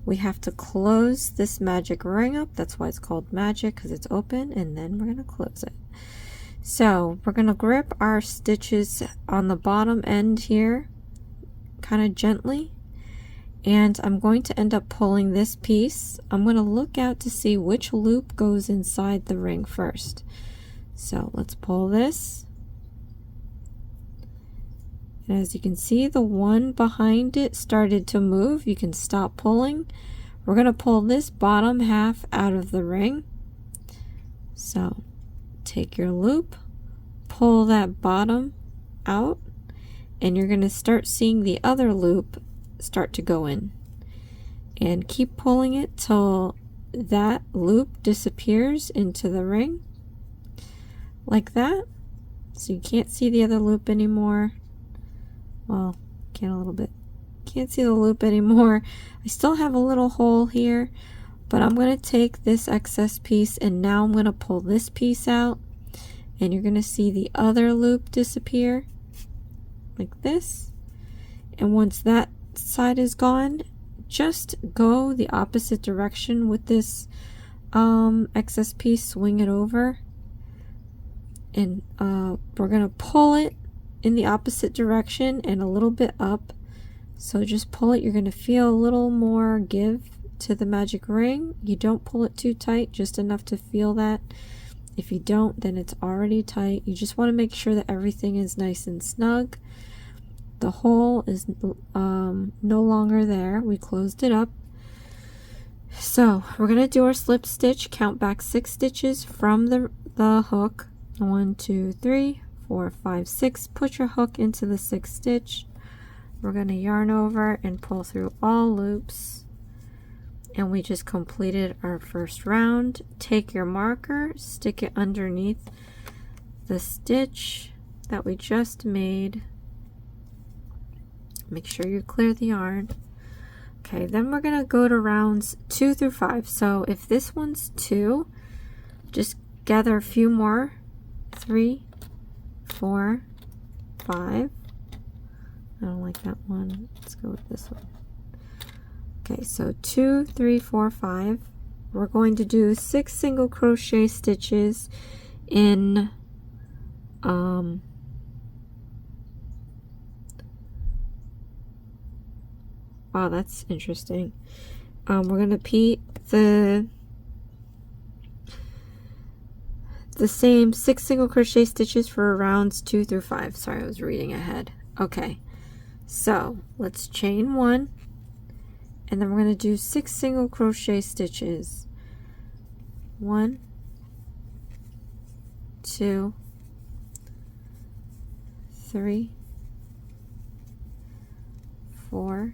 we have to close this magic ring up. That's why it's called magic, because it's open, and then we're going to close it. So we're going to grip our stitches on the bottom end here kind of gently, and I'm going to end up pulling this piece. I'm going to look out to see which loop goes inside the ring first. So let's pull this. And as you can see, the one behind it started to move. You can stop pulling. We're going to pull this bottom half out of the ring. So take your loop, pull that bottom out, and you're going to start seeing the other loop start to go in. And keep pulling it till that loop disappears into the ring. Like that. So you can't see the other loop anymore. Well, can a little bit. Can't see the loop anymore. I still have a little hole here, but I'm going to take this excess piece and now I'm going to pull this piece out, and you're going to see the other loop disappear like this. And once that side is gone, just go the opposite direction with this excess piece, swing it over, and we're going to pull it in the opposite direction and a little bit up. So just pull it. You're going to feel a little more give to the magic ring. You don't pull it too tight, just enough to feel that. If you don't, then it's already tight. You just want to make sure that everything is nice and snug. The hole is no longer there. We closed it up. So we're going to do our slip stitch. Count back 6 stitches from the hook. 1, 2, 3, 4, 5, 6. Put your hook into the 6th stitch. We're going to yarn over and pull through all loops, and we just completed our first round. Take your marker, stick it underneath the stitch that we just made. Make sure you clear the yarn. Okay, then we're going to go to rounds 2 through 5. So if this one's 2, just gather a few more. 3, 4, 5. I don't like that one. Let's go with this one. Okay, so 2, 3, 4, 5. We're going to do 6 single crochet stitches in wow, that's interesting. We're going to repeat the same 6 single crochet stitches for rounds 2 through 5. Sorry, I was reading ahead. Okay, so let's chain 1, and then we're going to do 6 single crochet stitches. 1, 2, 3, 4,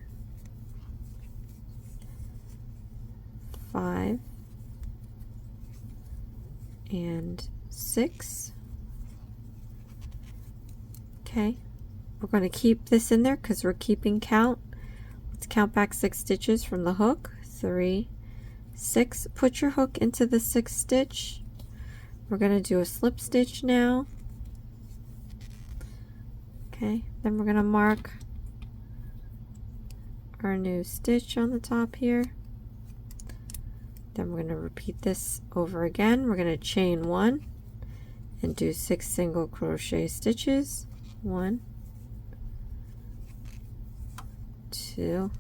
5, and 6. Okay, we're going to keep this in there because we're keeping count. Let's count back 6 stitches from the hook. 3, 6. Put your hook into the 6th stitch. We're going to do a slip stitch now. Okay, then we're going to mark our new stitch on the top here. Then we're going to repeat this over again. We're going to chain 1 and do 6 single crochet stitches. 1, 2,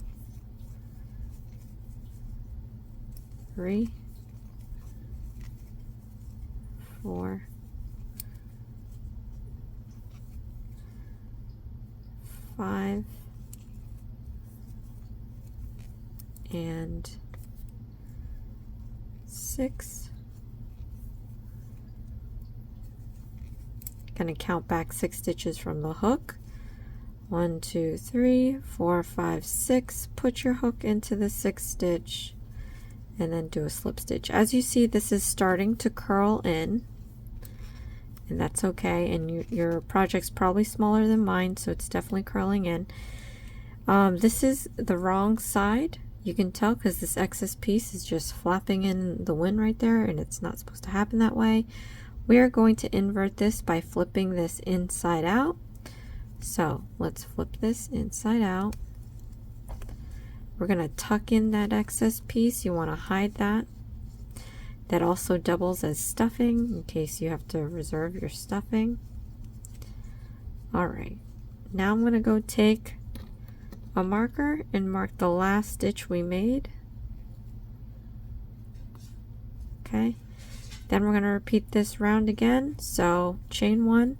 3, 4, 5, and 6. Going to count back 6 stitches from the hook. 1, 2, 3, 4, 5, 6. Put your hook into the 6th stitch and then do a slip stitch. As you see, this is starting to curl in, and that's okay. And your project's probably smaller than mine, so it's definitely curling in. This is the wrong side. You can tell because this excess piece is just flapping in the wind right there, and it's not supposed to happen that way. We are going to invert this by flipping this inside out. So let's flip this inside out. We're going to tuck in that excess piece. You want to hide that. That also doubles as stuffing in case you have to reserve your stuffing. Alright, now I'm going to go take a marker and mark the last stitch we made. Okay, then we're going to repeat this round again, so chain 1,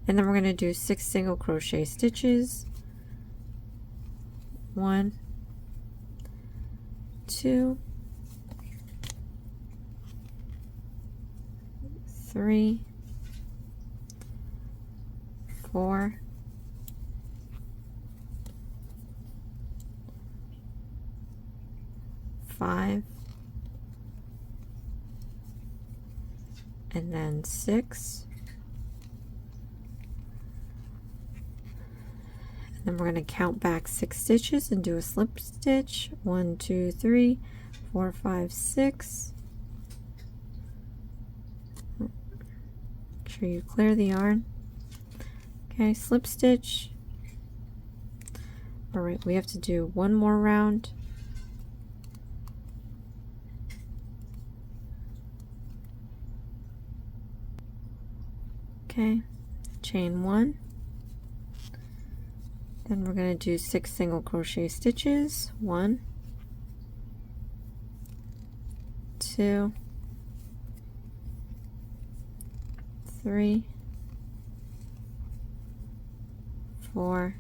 and then we're going to do 6 single crochet stitches. 1, 2, 3, 4, 5, and then 6. And then we're going to count back 6 stitches and do a slip stitch. 1, 2, 3, 4, 5, 6. Make sure you clear the yarn. Okay, slip stitch. Alright, we have to do one more round. Okay, chain 1. Then we're going to do 6 single crochet stitches. 1, 2, 3, 4,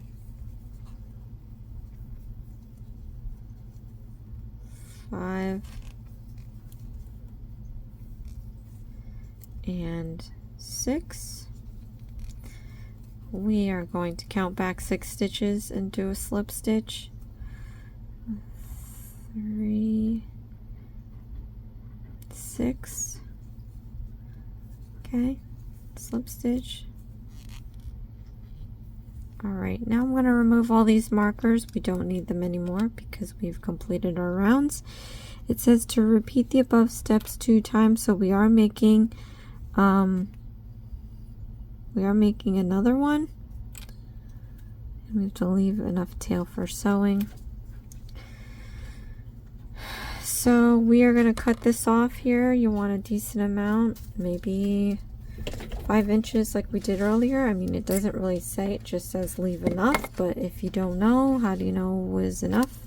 5, and 6. We are going to count back 6 stitches and do a slip stitch. 3, 6. Okay, slip stitch. Alright, now I'm going to remove all these markers. We don't need them anymore because we've completed our rounds. It says to repeat the above steps 2 times, so we are making another one. And we have to leave enough tail for sewing. So we are going to cut this off here. You want a decent amount, maybe 5 inches like we did earlier. I mean, it doesn't really say, it just says leave enough, but if you don't know, how do you know was enough?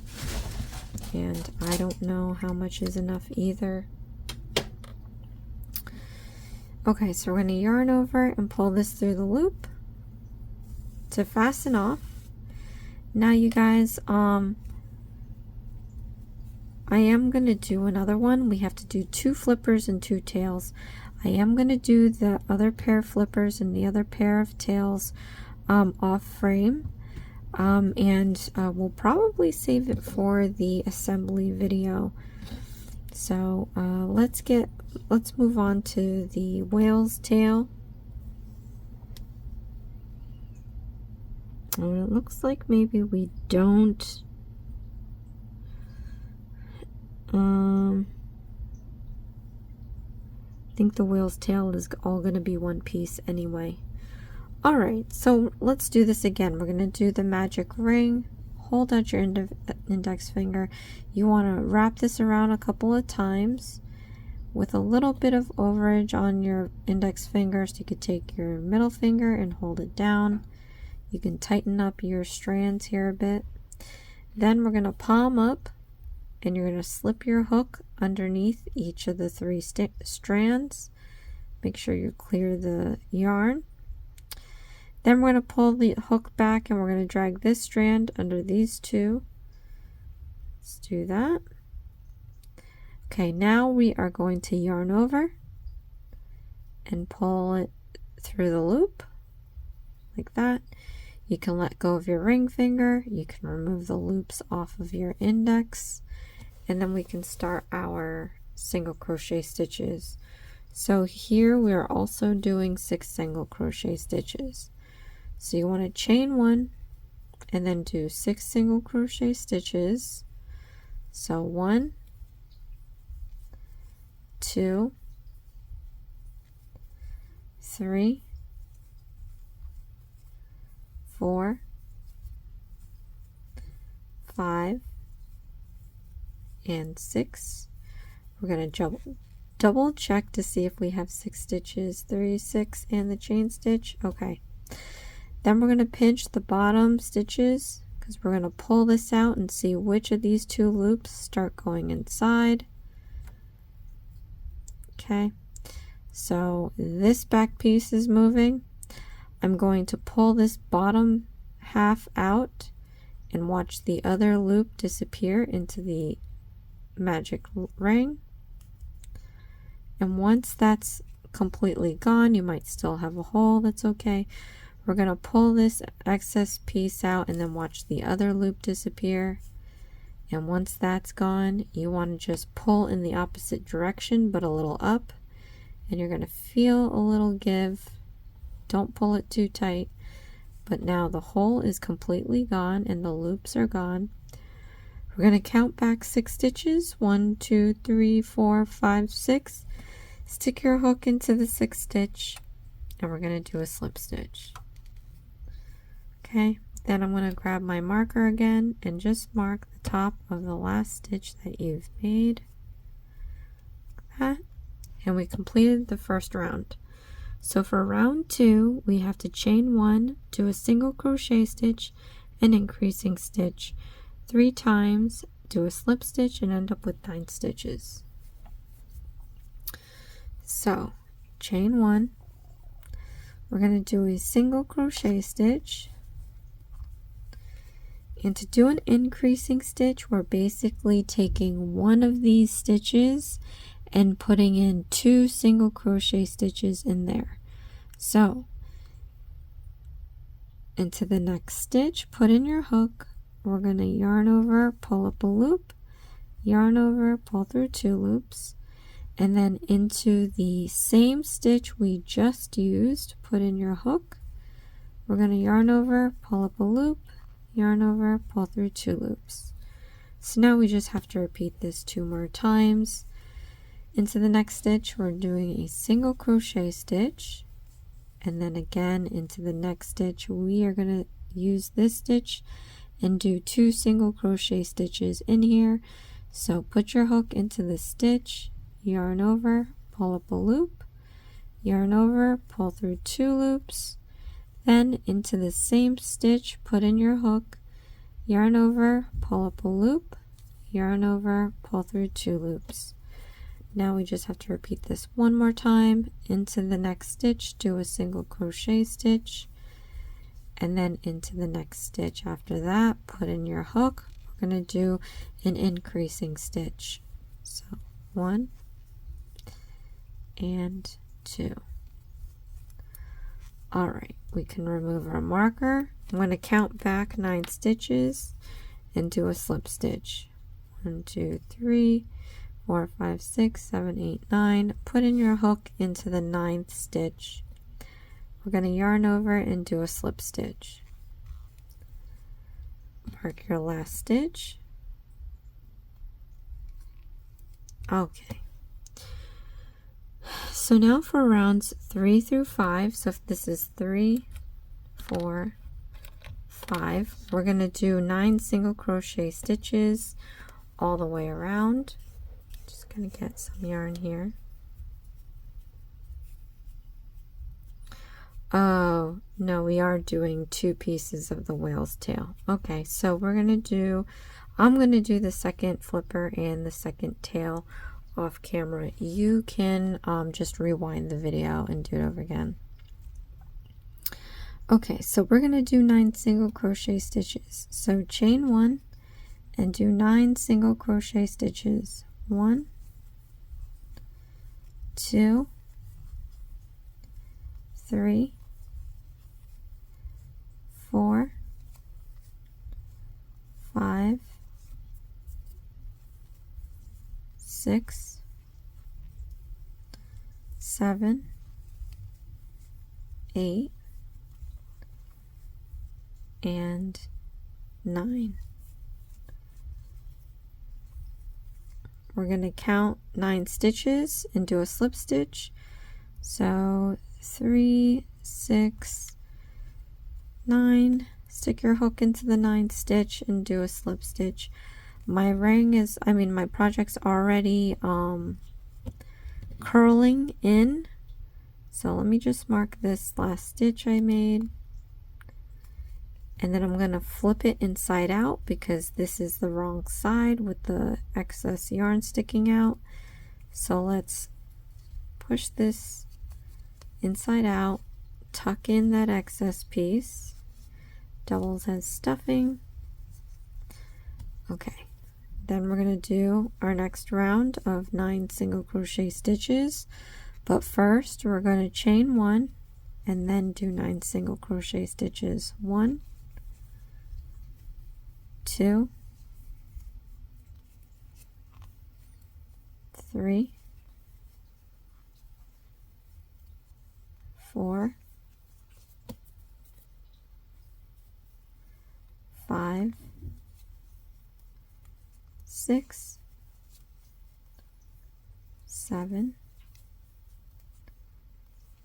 And I don't know how much is enough either. Okay, so we're going to yarn over and pull this through the loop to fasten off. Now you guys, I am going to do another one. We have to do 2 flippers and 2 tails. I am going to do the other pair of flippers and the other pair of tails off frame, and we'll probably save it for the assembly video. So let's move on to the whale's tail. And it looks like maybe we don't. I think the whale's tail is all going to be one piece anyway. Alright, so let's do this again. We're going to do the magic ring. Hold out your index finger. You want to wrap this around a couple of times with a little bit of overage on your index finger. So you could take your middle finger and hold it down. You can tighten up your strands here a bit. Then we're going to palm up, and you're going to slip your hook underneath each of the 3 strands. Make sure you clear the yarn. Then we're going to pull the hook back, and we're going to drag this strand under these 2. Let's do that. Okay, now we are going to yarn over and pull it through the loop like that. You can let go of your ring finger. You can remove the loops off of your index. And then we can start our single crochet stitches. So here we are also doing 6 single crochet stitches. So you want to chain 1 and then do 6 single crochet stitches. So 1, 2, 3, 4, 5, and 6. We're going to double check to see if we have 6 stitches. 3, 6, and the chain stitch. Okay. Then we're going to pinch the bottom stitches because we're going to pull this out and see which of these two loops start going inside. Okay, so this back piece is moving. I'm going to pull this bottom half out and watch the other loop disappear into the magic ring. And once that's completely gone, you might still have a hole, that's okay. We're going to pull this excess piece out and then watch the other loop disappear. And once that's gone, you want to just pull in the opposite direction but a little up, and you're going to feel a little give. Don't pull it too tight. But now the hole is completely gone and the loops are gone. We're going to count back 6 stitches. 1, 2, 3, 4, 5, 6. Stick your hook into the 6th stitch and we're going to do a slip stitch. Okay, then I'm going to grab my marker again and just mark the top of the last stitch that you've made. Like that. And we completed the first round. So for round 2, we have to chain 1, do a single crochet stitch, an increasing stitch 3 times, do a slip stitch, and end up with 9 stitches. So chain 1, we're going to do a single crochet stitch, and to do an increasing stitch, we're basically taking one of these stitches and putting in 2 single crochet stitches in there. So into the next stitch, put in your hook. We're going to yarn over, pull up a loop, yarn over, pull through 2 loops, and then into the same stitch we just used, put in your hook. We're going to yarn over, pull up a loop, yarn over, pull through 2 loops. So now we just have to repeat this 2 more times. Into the next stitch, we're doing a single crochet stitch, and then again into the next stitch we are going to use this stitch and do 2 single crochet stitches in here. So put your hook into the stitch, yarn over, pull up a loop, yarn over, pull through 2 loops, then into the same stitch put in your hook, yarn over, pull up a loop, yarn over, pull through 2 loops. Now we just have to repeat this 1 more time. Into the next stitch, do a single crochet stitch, and then into the next stitch after that, put in your hook. We're going to do an increasing stitch. So 1 and 2. Alright, we can remove our marker. I'm going to count back 9 stitches and do a slip stitch. 1, 2, 3, 4, 5, 6, 7, 8, 9. Put in your hook into the 9th stitch. We're going to yarn over and do a slip stitch. Mark your last stitch. Okay. So now for rounds 3 through 5, so if this is 3, 4, 5, we're going to do 9 single crochet stitches all the way around. Just going to get some yarn here. Oh, no, we are doing 2 pieces of the whale's tail. Okay, so we're going to do, I'm going to do the second flipper and the second tail off camera. You can just rewind the video and do it over again. Okay, so we're going to do 9 single crochet stitches. So chain 1 and do 9 single crochet stitches. 1, 2, 3, 4, 5, 6, 7, 8, and 9. We're going to count 9 stitches and do a slip stitch. So 3, 6, 9. Stick your hook into the 9th stitch and do a slip stitch. My ring is, my project's already curling in. So let me just mark this last stitch I made. And then I'm going to flip it inside out because this is the wrong side with the excess yarn sticking out. So let's push this inside out, tuck in that excess piece, doubles as stuffing. Okay, then we're going to do our next round of 9 single crochet stitches, but first we're going to chain 1 and then do 9 single crochet stitches. 1, 2, 3, 4, 5, 6, 7,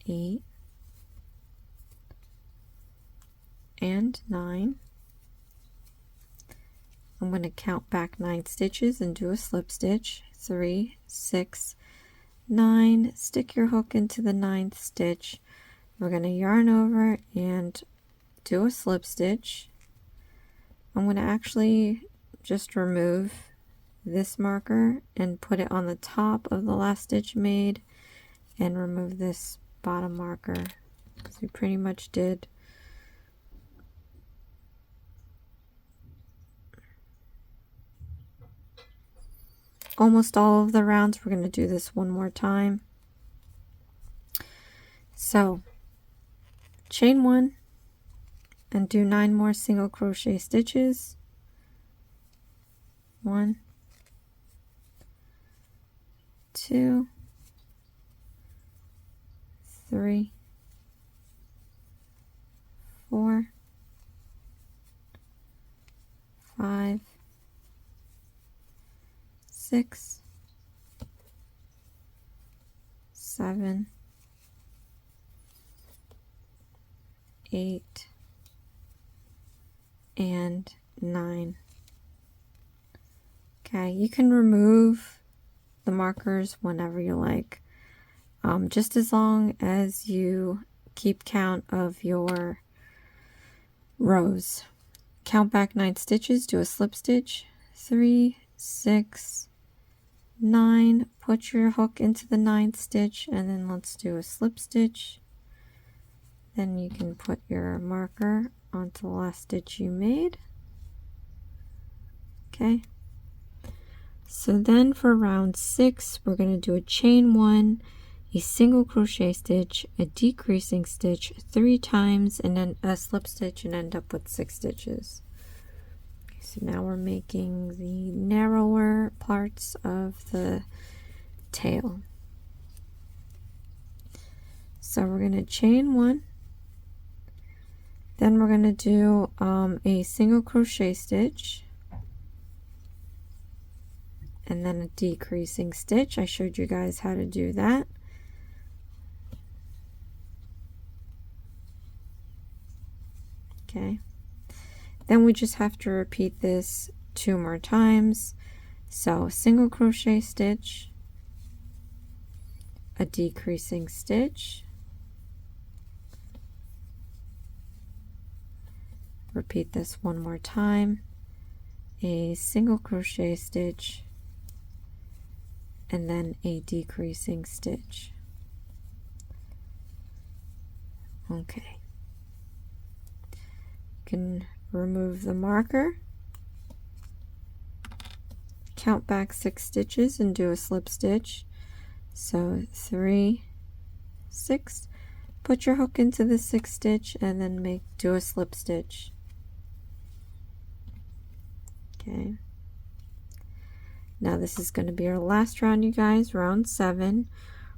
8, and 9. I'm going to count back 9 stitches and do a slip stitch. 3, 6, 9. Stick your hook into the 9th stitch. We're going to yarn over and do a slip stitch. I'm going to actually just remove this marker and put it on the top of the last stitch made, and remove this bottom marker because we pretty much did almost all of the rounds. We're going to do this one more time. So chain 1 and do 9 more single crochet stitches. 1, 2, 3, 4, 5, 6, 7, 8, and 9. Okay, you can remove the markers whenever you like, just as long as you keep count of your rows. Count back 9 stitches, do a slip stitch. 3, 6, 9. Put your hook into the 9th stitch, and then let's do a slip stitch. Then you can put your marker onto the last stitch you made. Okay. So then for round 6, we're going to do a chain 1, a single crochet stitch, a decreasing stitch 3 times, and then a slip stitch, and end up with 6 stitches. Okay, so now we're making the narrower parts of the tail. So we're going to chain 1, then we're going to do a single crochet stitch, and then a decreasing stitch. I showed you guys how to do that. Okay, then we just have to repeat this 2 more times. So single crochet stitch, a decreasing stitch, repeat this 1 more time, a single crochet stitch, and then a decreasing stitch. Okay. You can remove the marker, count back 6 stitches and do a slip stitch. So 3, 6, put your hook into the 6th stitch, and then do a slip stitch. Okay. Now this is going to be our last round, you guys, round 7.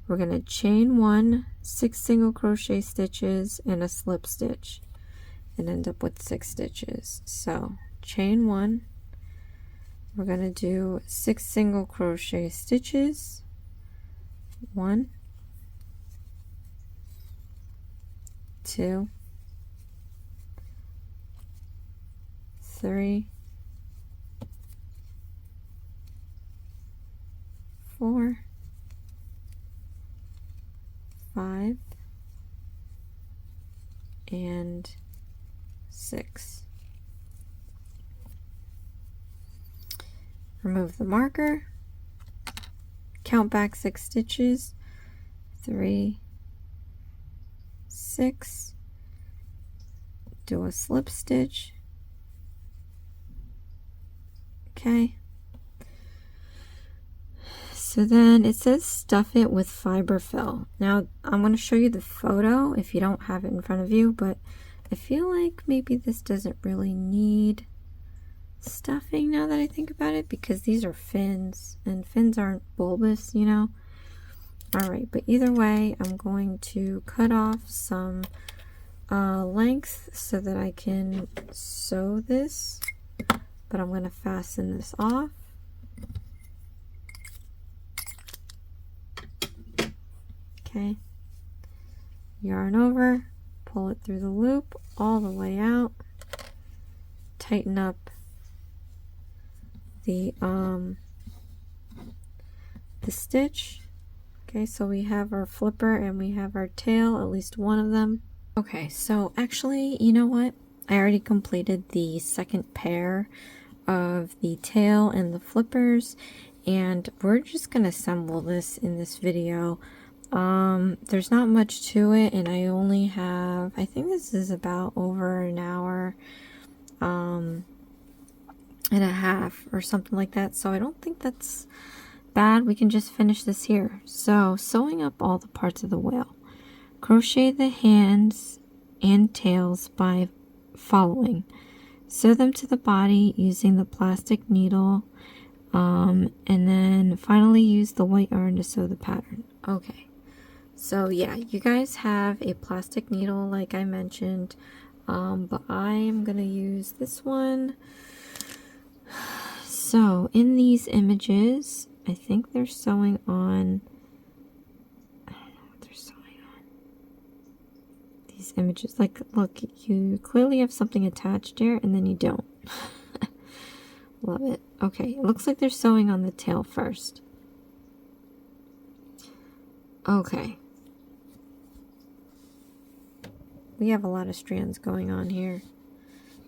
We're going to chain 1, 6 single crochet stitches, and a slip stitch, and end up with 6 stitches. So chain 1, we're going to do 6 single crochet stitches. 1, 2, 3, 4, 5, and 6. remove the marker, count back 6 stitches, 3, 6, do a slip stitch, okay. So then it says stuff it with fiber fill. Now I'm going to show you the photo if you don't have it in front of you, but I feel like maybe this doesn't really need stuffing now that I think about it, because these are fins and fins aren't bulbous, you know. Alright, but either way, I'm going to cut off some length so that I can sew this, but I'm going to fasten this off. Okay, yarn over, pull it through the loop all the way out, tighten up the stitch. Okay, so we have our flipper and we have our tail, at least one of them. Okay, so actually, you know what? I already completed the second pair of the tail and the flippers, and we're just gonna assemble this in this video. There's not much to it, and I only have, I think this is about over an hour and a half or something like that, so I don't think that's bad. We can just finish this here. So sewing up all the parts of the whale. Crochet the hands and tails by following. Sew them to the body using the plastic needle, and then finally use the white yarn to sew the pattern. Okay, so yeah, you guys have a plastic needle like I mentioned, but I am gonna use this one. So in these images, I think they're sewing on, I don't know what they're sewing on. These images, like, look, you clearly have something attached here and then you don't. Love it. Okay, it looks like they're sewing on the tail first. Okay. We have a lot of strands going on here,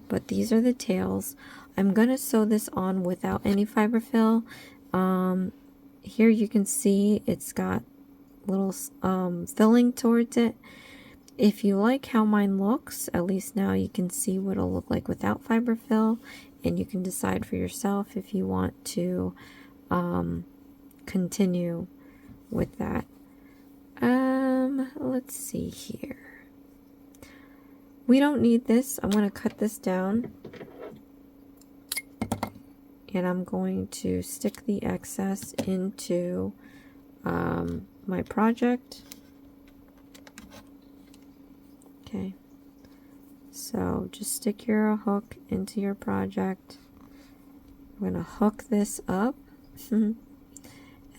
but these are the tails. I'm gonna sew this on without any fiber fill. Here you can see it's got little filling towards it. If you like how mine looks, at least now you can see what it'll look like without fiber fill, and you can decide for yourself if you want to continue with that. Let's see here. We don't need this. I'm going to cut this down, and I'm going to stick the excess into my project. Okay, so just stick your hook into your project. We're going to hook this up, and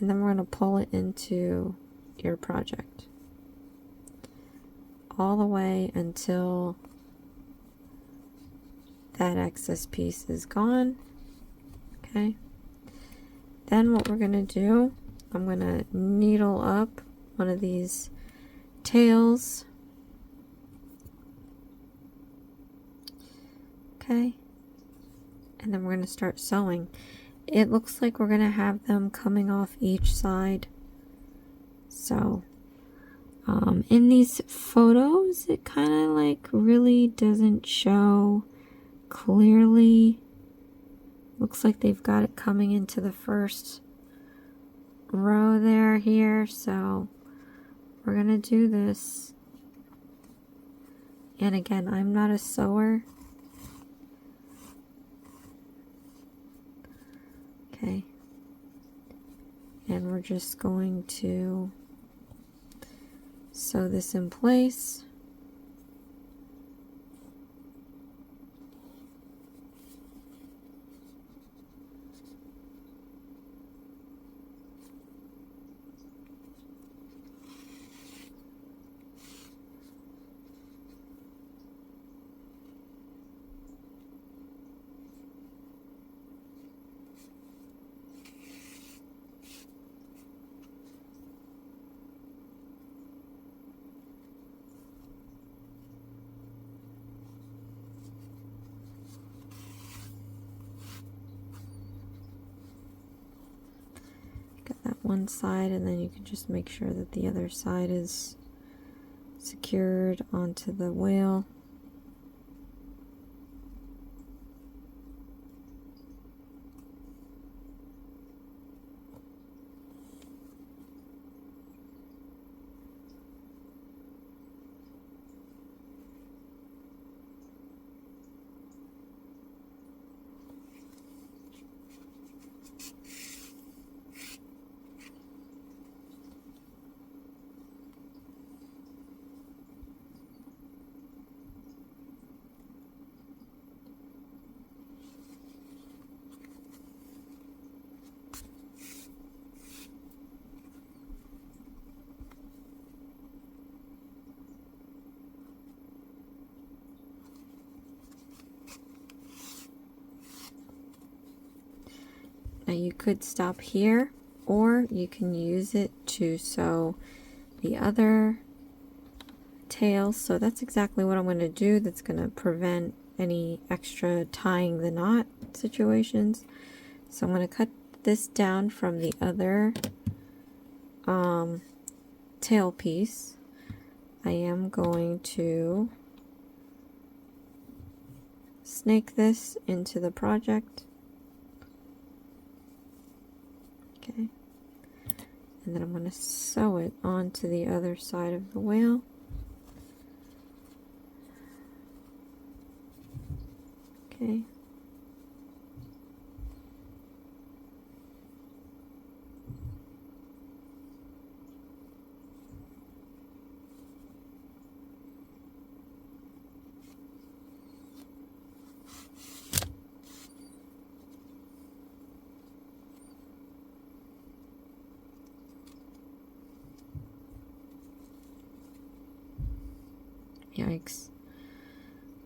then we're going to pull it into your project all the way until that excess piece is gone. Okay, then what we're going to do, I'm going to needle up one of these tails. Okay, and then we're going to start sewing. It looks like we're going to have them coming off each side. So in these photos, it kind of like really doesn't show clearly. Looks like they've got it coming into the first row there here. So we're going to do this. And again, I'm not a sewer. Okay. And we're just going to sew this in place. one side, and then you can just make sure that the other side is secured onto the whale. Now you could stop here, or you can use it to sew the other tail. So that's exactly what I'm going to do. That's going to prevent any extra tying the knot situations. So I'm going to cut this down from the other tail piece. I am going to snake this into the project. Okay. And then I'm going to sew it onto the other side of the whale. Okay. Yikes.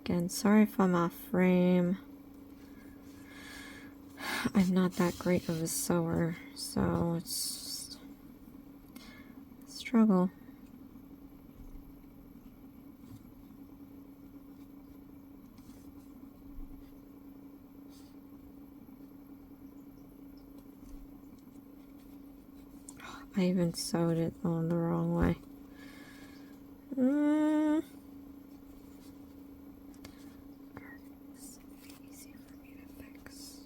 Again, sorry if I'm off frame. I'm not that great of a sewer, so it's a struggle. I even sewed it on the wrong way. It's easy for me to fix.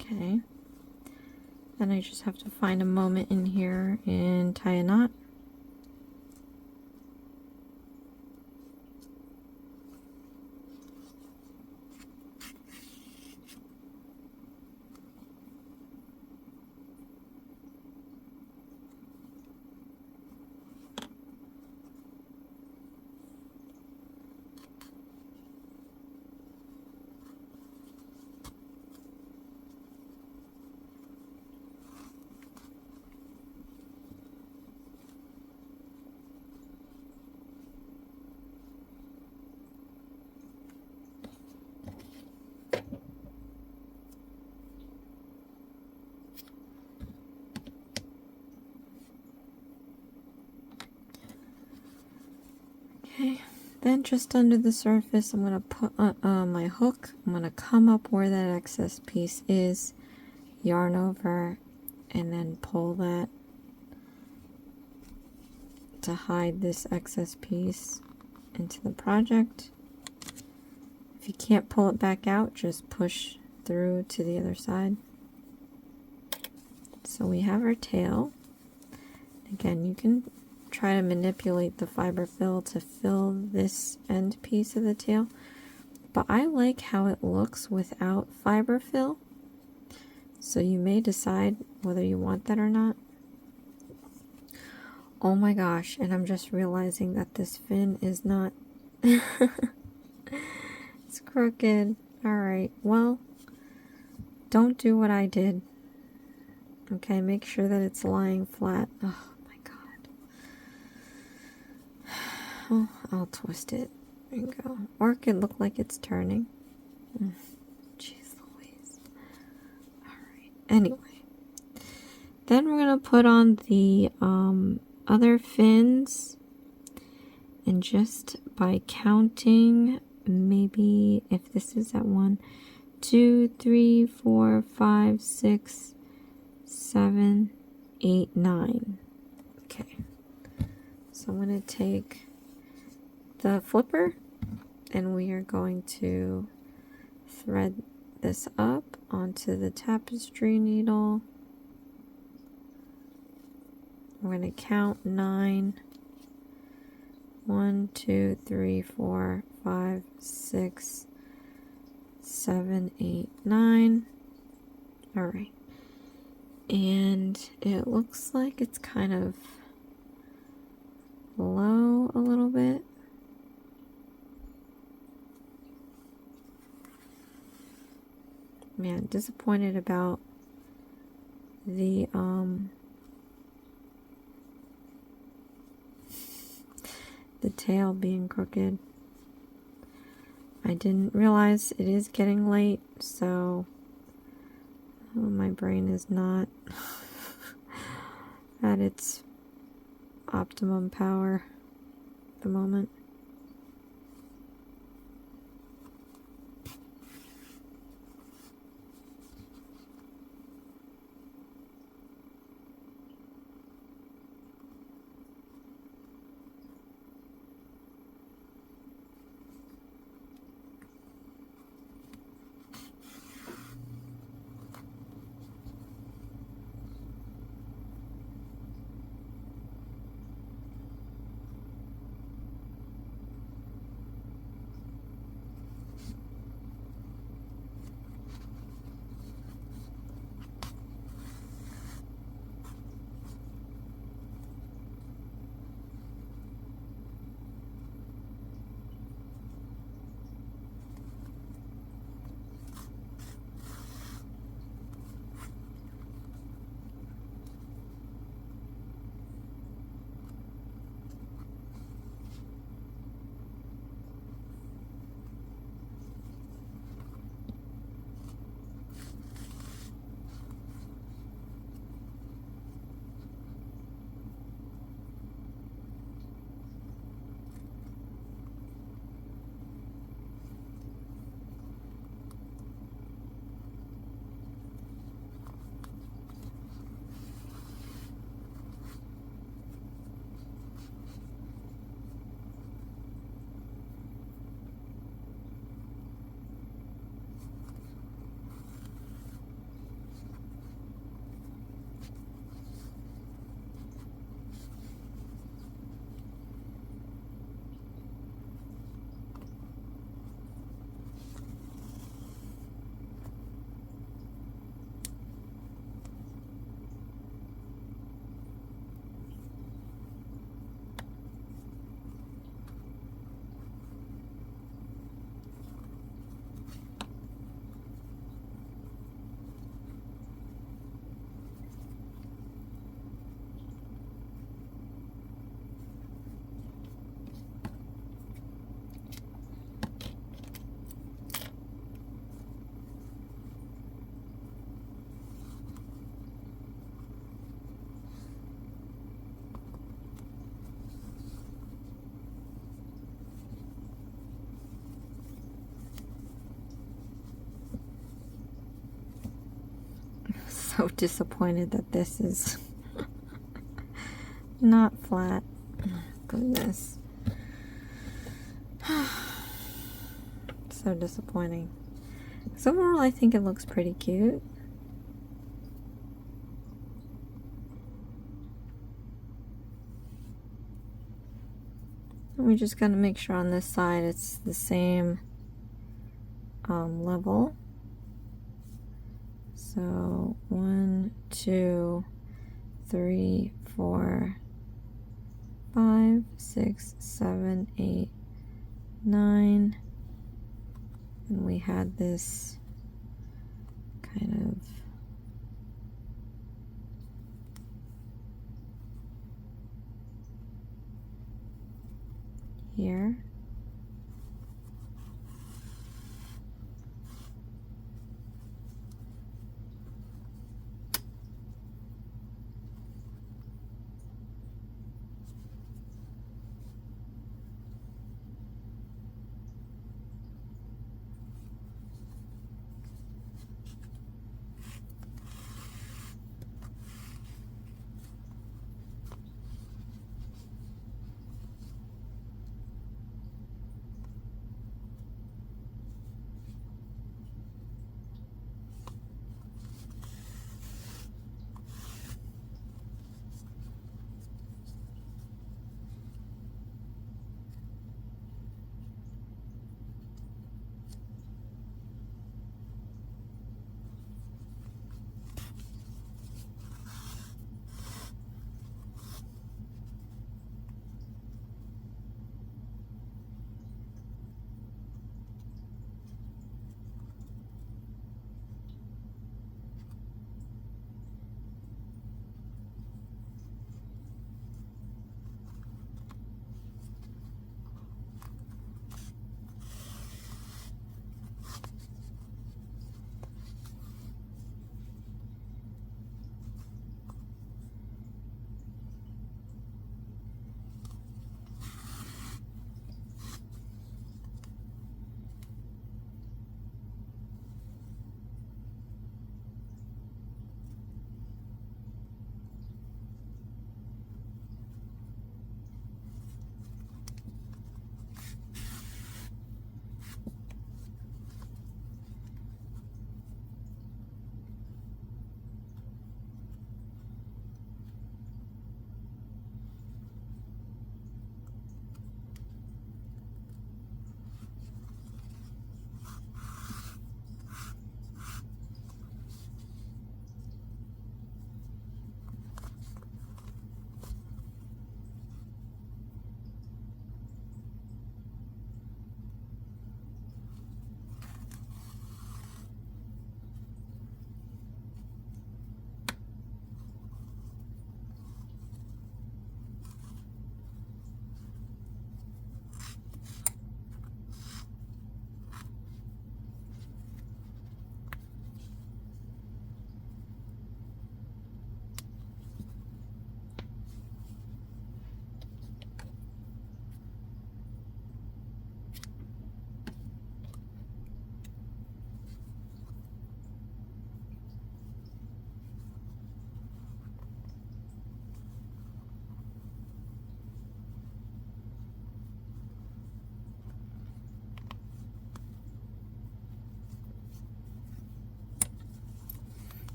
Okay. Then I just have to find a moment in here and tie a knot. Okay, then just under the surface, I'm going to put my hook. I'm going to come up where that excess piece is, yarn over, and then pull that to hide this excess piece into the project. If you can't pull it back out, just push through to the other side. So we have our tail. Again, you can try to manipulate the fiber fill to fill this end piece of the tail, but I like how it looks without fiber fill, so you may decide whether you want that or not. Oh my gosh, and I'm just realizing that this fin is not it's crooked. Alright, well, don't do what I did. Okay, make sure that it's lying flat. Oh my god. Oh, I'll twist it. There you go. Or it could look like it's turning. Jeez Louise. Alright, anyway. Then we're going to put on the other fins. And just by counting, maybe if this is at 1, 2, 3, 4, 5, 6, 7, 8, 9. Okay. So I'm going to take the flipper and we are going to thread this up onto the tapestry needle. We're going to count 9. 1, 2, 3, 4, 5, 6, 7, 8, 9. Alright. And it looks like it's kind of low a little bit. Man, disappointed about the tail being crooked. I didn't realize it is getting late, so my brain is not at its optimum power at the moment. so disappointed that this is not flat. Oh, goodness. So disappointing. So overall, I think it looks pretty cute. And we just gotta make sure on this side it's the same level. So 1, 2, 3, 4, 5, 6, 7, 8, 9. And we had this kind of here.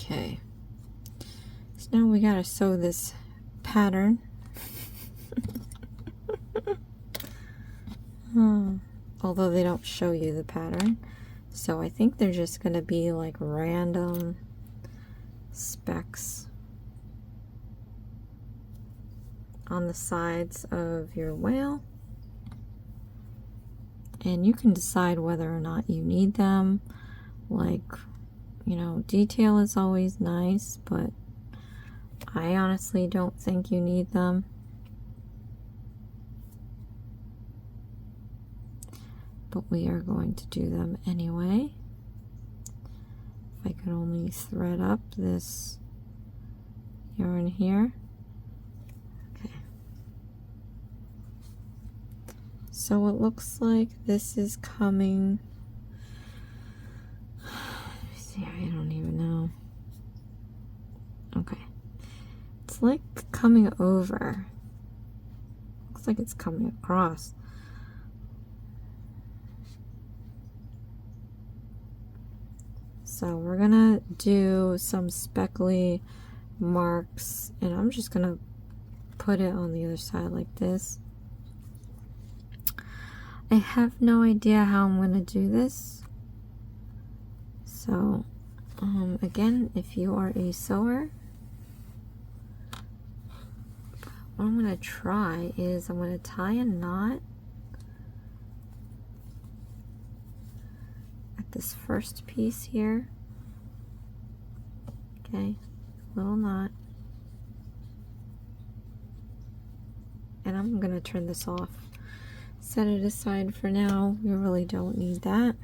Okay, so now we gotta sew this pattern. Although they don't show you the pattern, so I think they're just gonna be like random specks on the sides of your whale, and you can decide whether or not you need them. Like, you know, detail is always nice, but I honestly don't think you need them. But we are going to do them anyway. If I could only thread up this yarn here. Okay. So it looks like this is coming. Let me see. here? I don't even know. Okay. It's like coming over. Looks like it's coming across. So we're gonna do some speckly marks, and I'm just gonna put it on the other side like this. I have no idea how I'm gonna do this. So again, if you are a sewer, what I'm gonna try is I'm gonna tie a knot at this first piece here. Okay, little knot. And I'm gonna turn this off. Set it aside for now. We really don't need that.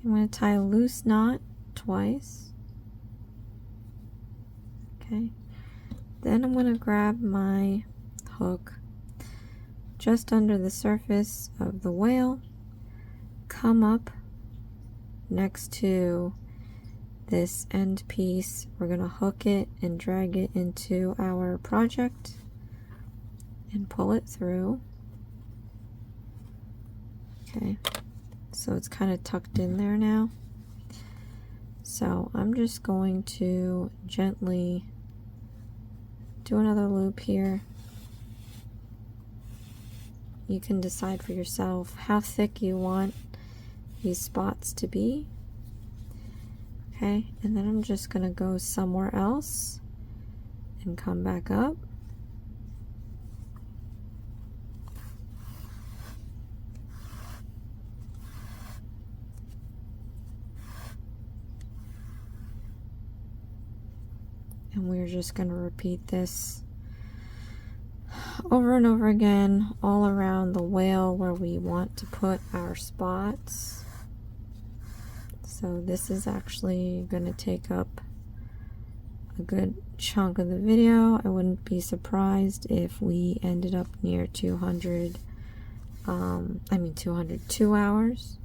I'm gonna tie a loose knot twice. Okay. Then I'm gonna grab my hook just under the surface of the whale, come up next to this end piece. We're gonna hook it and drag it into our project and pull it through. Okay, so it's kind of tucked in there now. So I'm just going to gently do another loop here. You can decide for yourself how thick you want these spots to be. Okay, and then I'm just gonna go somewhere else and come back up. And we're just gonna repeat this over and over again all around the whale where we want to put our spots. So this is actually going to take up a good chunk of the video. I wouldn't be surprised if we ended up near 200, 2 hours.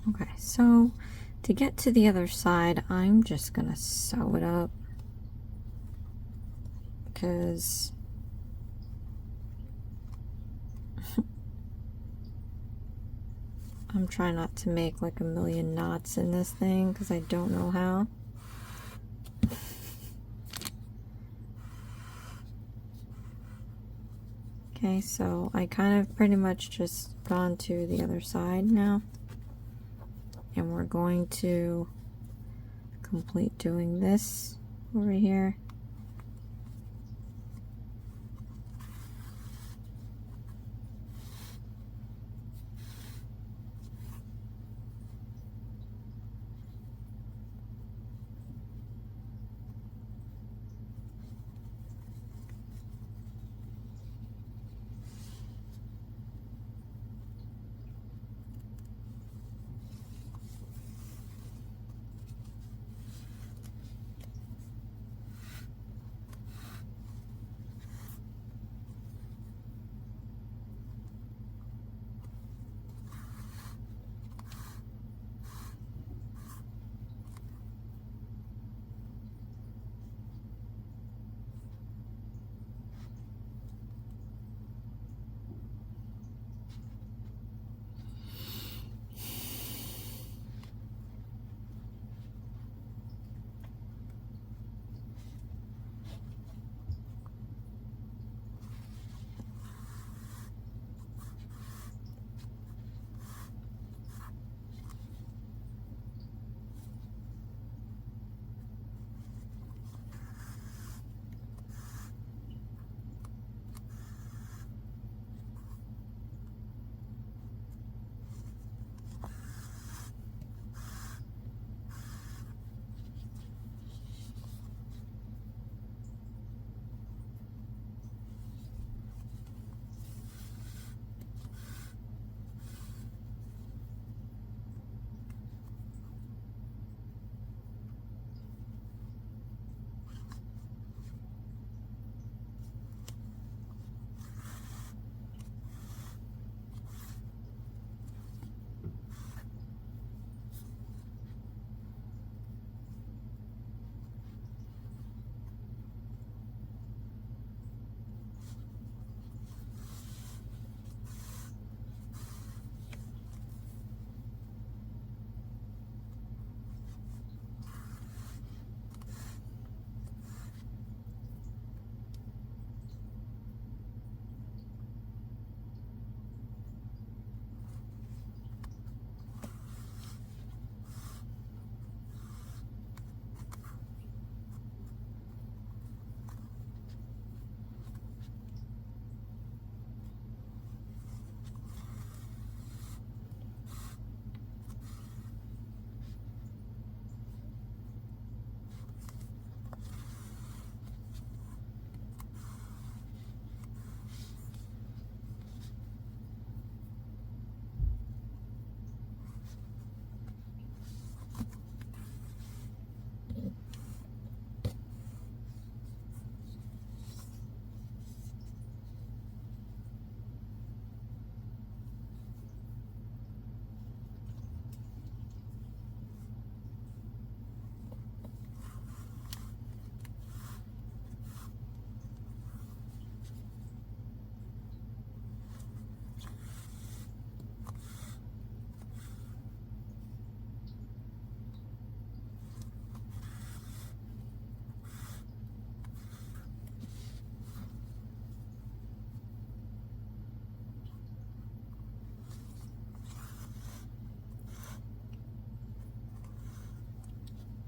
Okay, so to get to the other side, I'm just gonna sew it up because I'm trying not to make like a million knots in this thing because I don't know how. Okay, so I kind of pretty much just gone to the other side now, and we're going to complete doing this over here.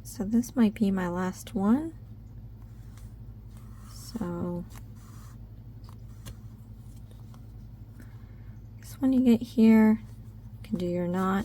So this might be my last one. So this when you get here, you can do your knot.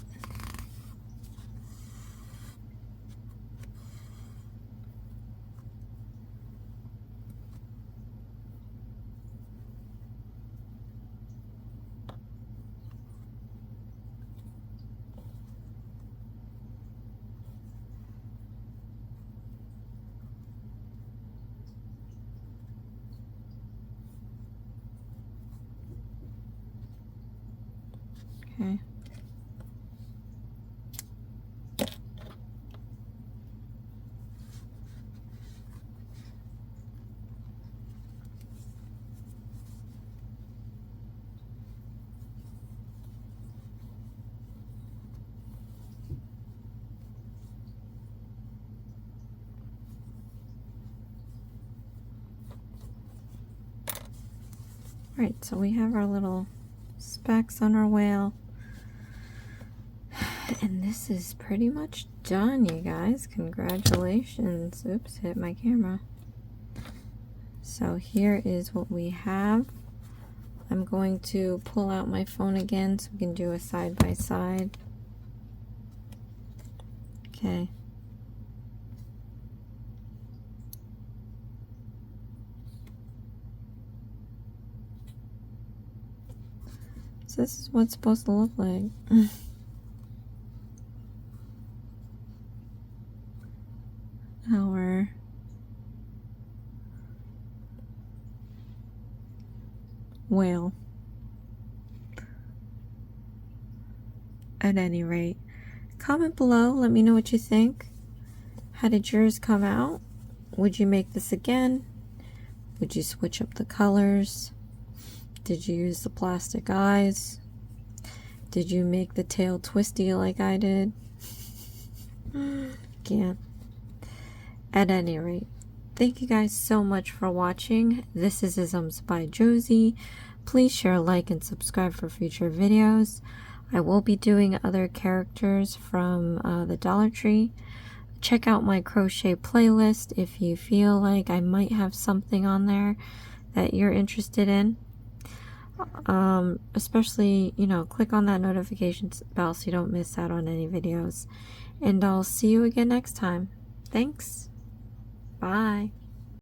Okay. Alright, so we have our little specks on our whale. And this is pretty much done, you guys. Congratulations. Oops, hit my camera. So here is what we have. I'm going to pull out my phone again so we can do a side by side. Okay. So this is what it's supposed to look like. Our whale. At any rate, comment below, let me know what you think. How did yours come out? Would you make this again? Would you switch up the colors? Did you use the plastic eyes? Did you make the tail twisty like I did? Can't. At any rate, thank you guys so much for watching. This is Isms by Josie. Please share, like, and subscribe for future videos. I will be doing other characters from the Dollar Tree. Check out my crochet playlist if you feel like I might have something on there that you're interested in. Especially, you know, click on that notification bell so you don't miss out on any videos. And I'll see you again next time. Thanks. Bye.